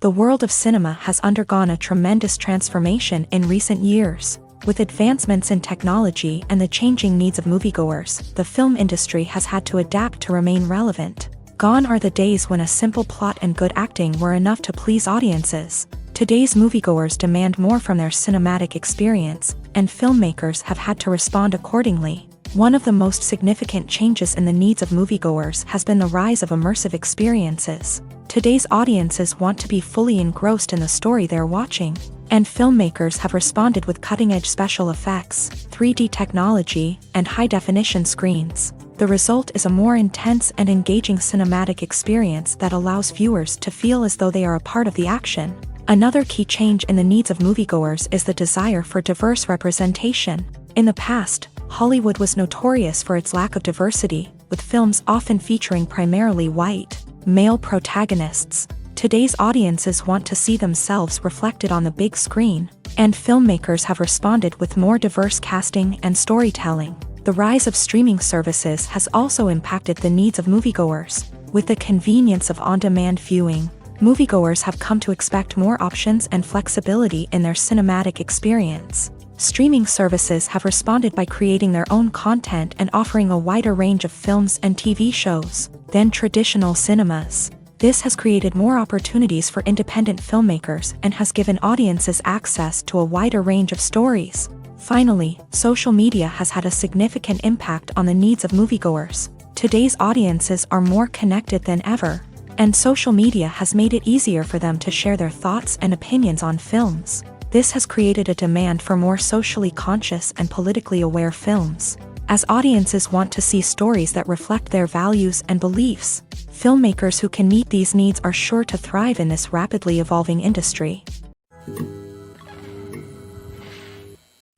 The world of cinema has undergone a tremendous transformation in recent years. With advancements in technology and the changing needs of moviegoers, the film industry has had to adapt to remain relevant. Gone are the days when a simple plot and good acting were enough to please audiences. Today's moviegoers demand more from their cinematic experience, and filmmakers have had to respond accordingly. One of the most significant changes in the needs of moviegoers has been the rise of immersive experiences. Today's audiences want to be fully engrossed in the story they're watching, and filmmakers have responded with cutting-edge special effects, 3D technology, and high-definition screens. The result is a more intense and engaging cinematic experience that allows viewers to feel as though they are a part of the action. Another key change in the needs of moviegoers is the desire for diverse representation. In the past, Hollywood was notorious for its lack of diversity, with films often featuring primarily white, male protagonists. Today's audiences want to see themselves reflected on the big screen, and filmmakers have responded with more diverse casting and storytelling. The rise of streaming services has also impacted the needs of moviegoers. With the convenience of on-demand viewing, moviegoers have come to expect more options and flexibility in their cinematic experience. Streaming services have responded by creating their own content and offering a wider range of films and TV shows than traditional cinemas. This has created more opportunities for independent filmmakers and has given audiences access to a wider range of stories. Finally, social media has had a significant impact on the needs of moviegoers. Today's audiences are more connected than ever, and social media has made it easier for them to share their thoughts and opinions on films. This has created a demand for more socially conscious and politically aware films. As audiences want to see stories that reflect their values and beliefs, filmmakers who can meet these needs are sure to thrive in this rapidly evolving industry.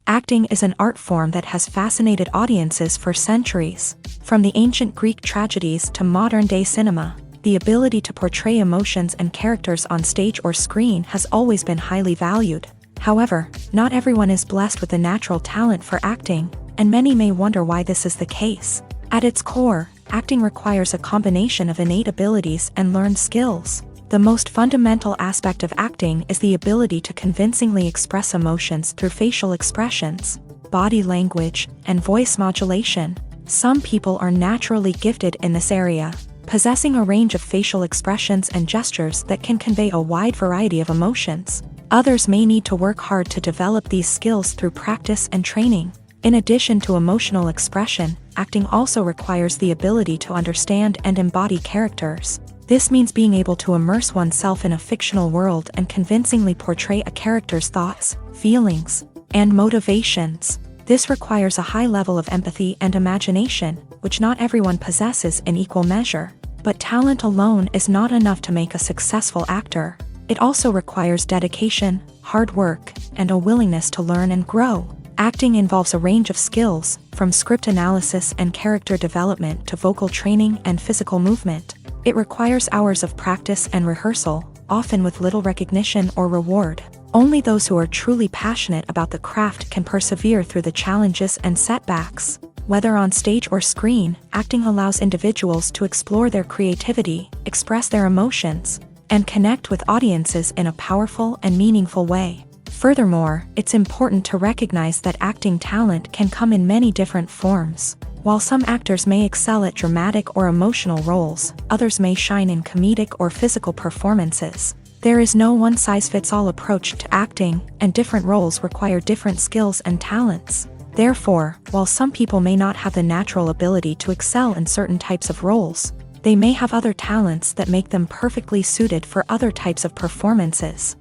Acting is an art form that has fascinated audiences for centuries. From the ancient Greek tragedies to modern-day cinema, the ability to portray emotions and characters on stage or screen has always been highly valued. However, not everyone is blessed with the natural talent for acting, and many may wonder why this is the case. At its core, acting requires a combination of innate abilities and learned skills. The most fundamental aspect of acting is the ability to convincingly express emotions through facial expressions, body language, and voice modulation. Some people are naturally gifted in this area, possessing a range of facial expressions and gestures that can convey a wide variety of emotions. Others may need to work hard to develop these skills through practice and training. In addition to emotional expression, acting also requires the ability to understand and embody characters. This means being able to immerse oneself in a fictional world and convincingly portray a character's thoughts, feelings, and motivations. This requires a high level of empathy and imagination, which not everyone possesses in equal measure. But talent alone is not enough to make a successful actor. It also requires dedication, hard work, and a willingness to learn and grow. Acting involves a range of skills, from script analysis and character development to vocal training and physical movement. It requires hours of practice and rehearsal, often with little recognition or reward. Only those who are truly passionate about the craft can persevere through the challenges and setbacks. Whether on stage or screen, acting allows individuals to explore their creativity, express their emotions, and connect with audiences in a powerful and meaningful way. Furthermore, it's important to recognize that acting talent can come in many different forms. While some actors may excel at dramatic or emotional roles, others may shine in comedic or physical performances. There is no one-size-fits-all approach to acting, and different roles require different skills and talents. Therefore, while some people may not have the natural ability to excel in certain types of roles, they may have other talents that make them perfectly suited for other types of performances.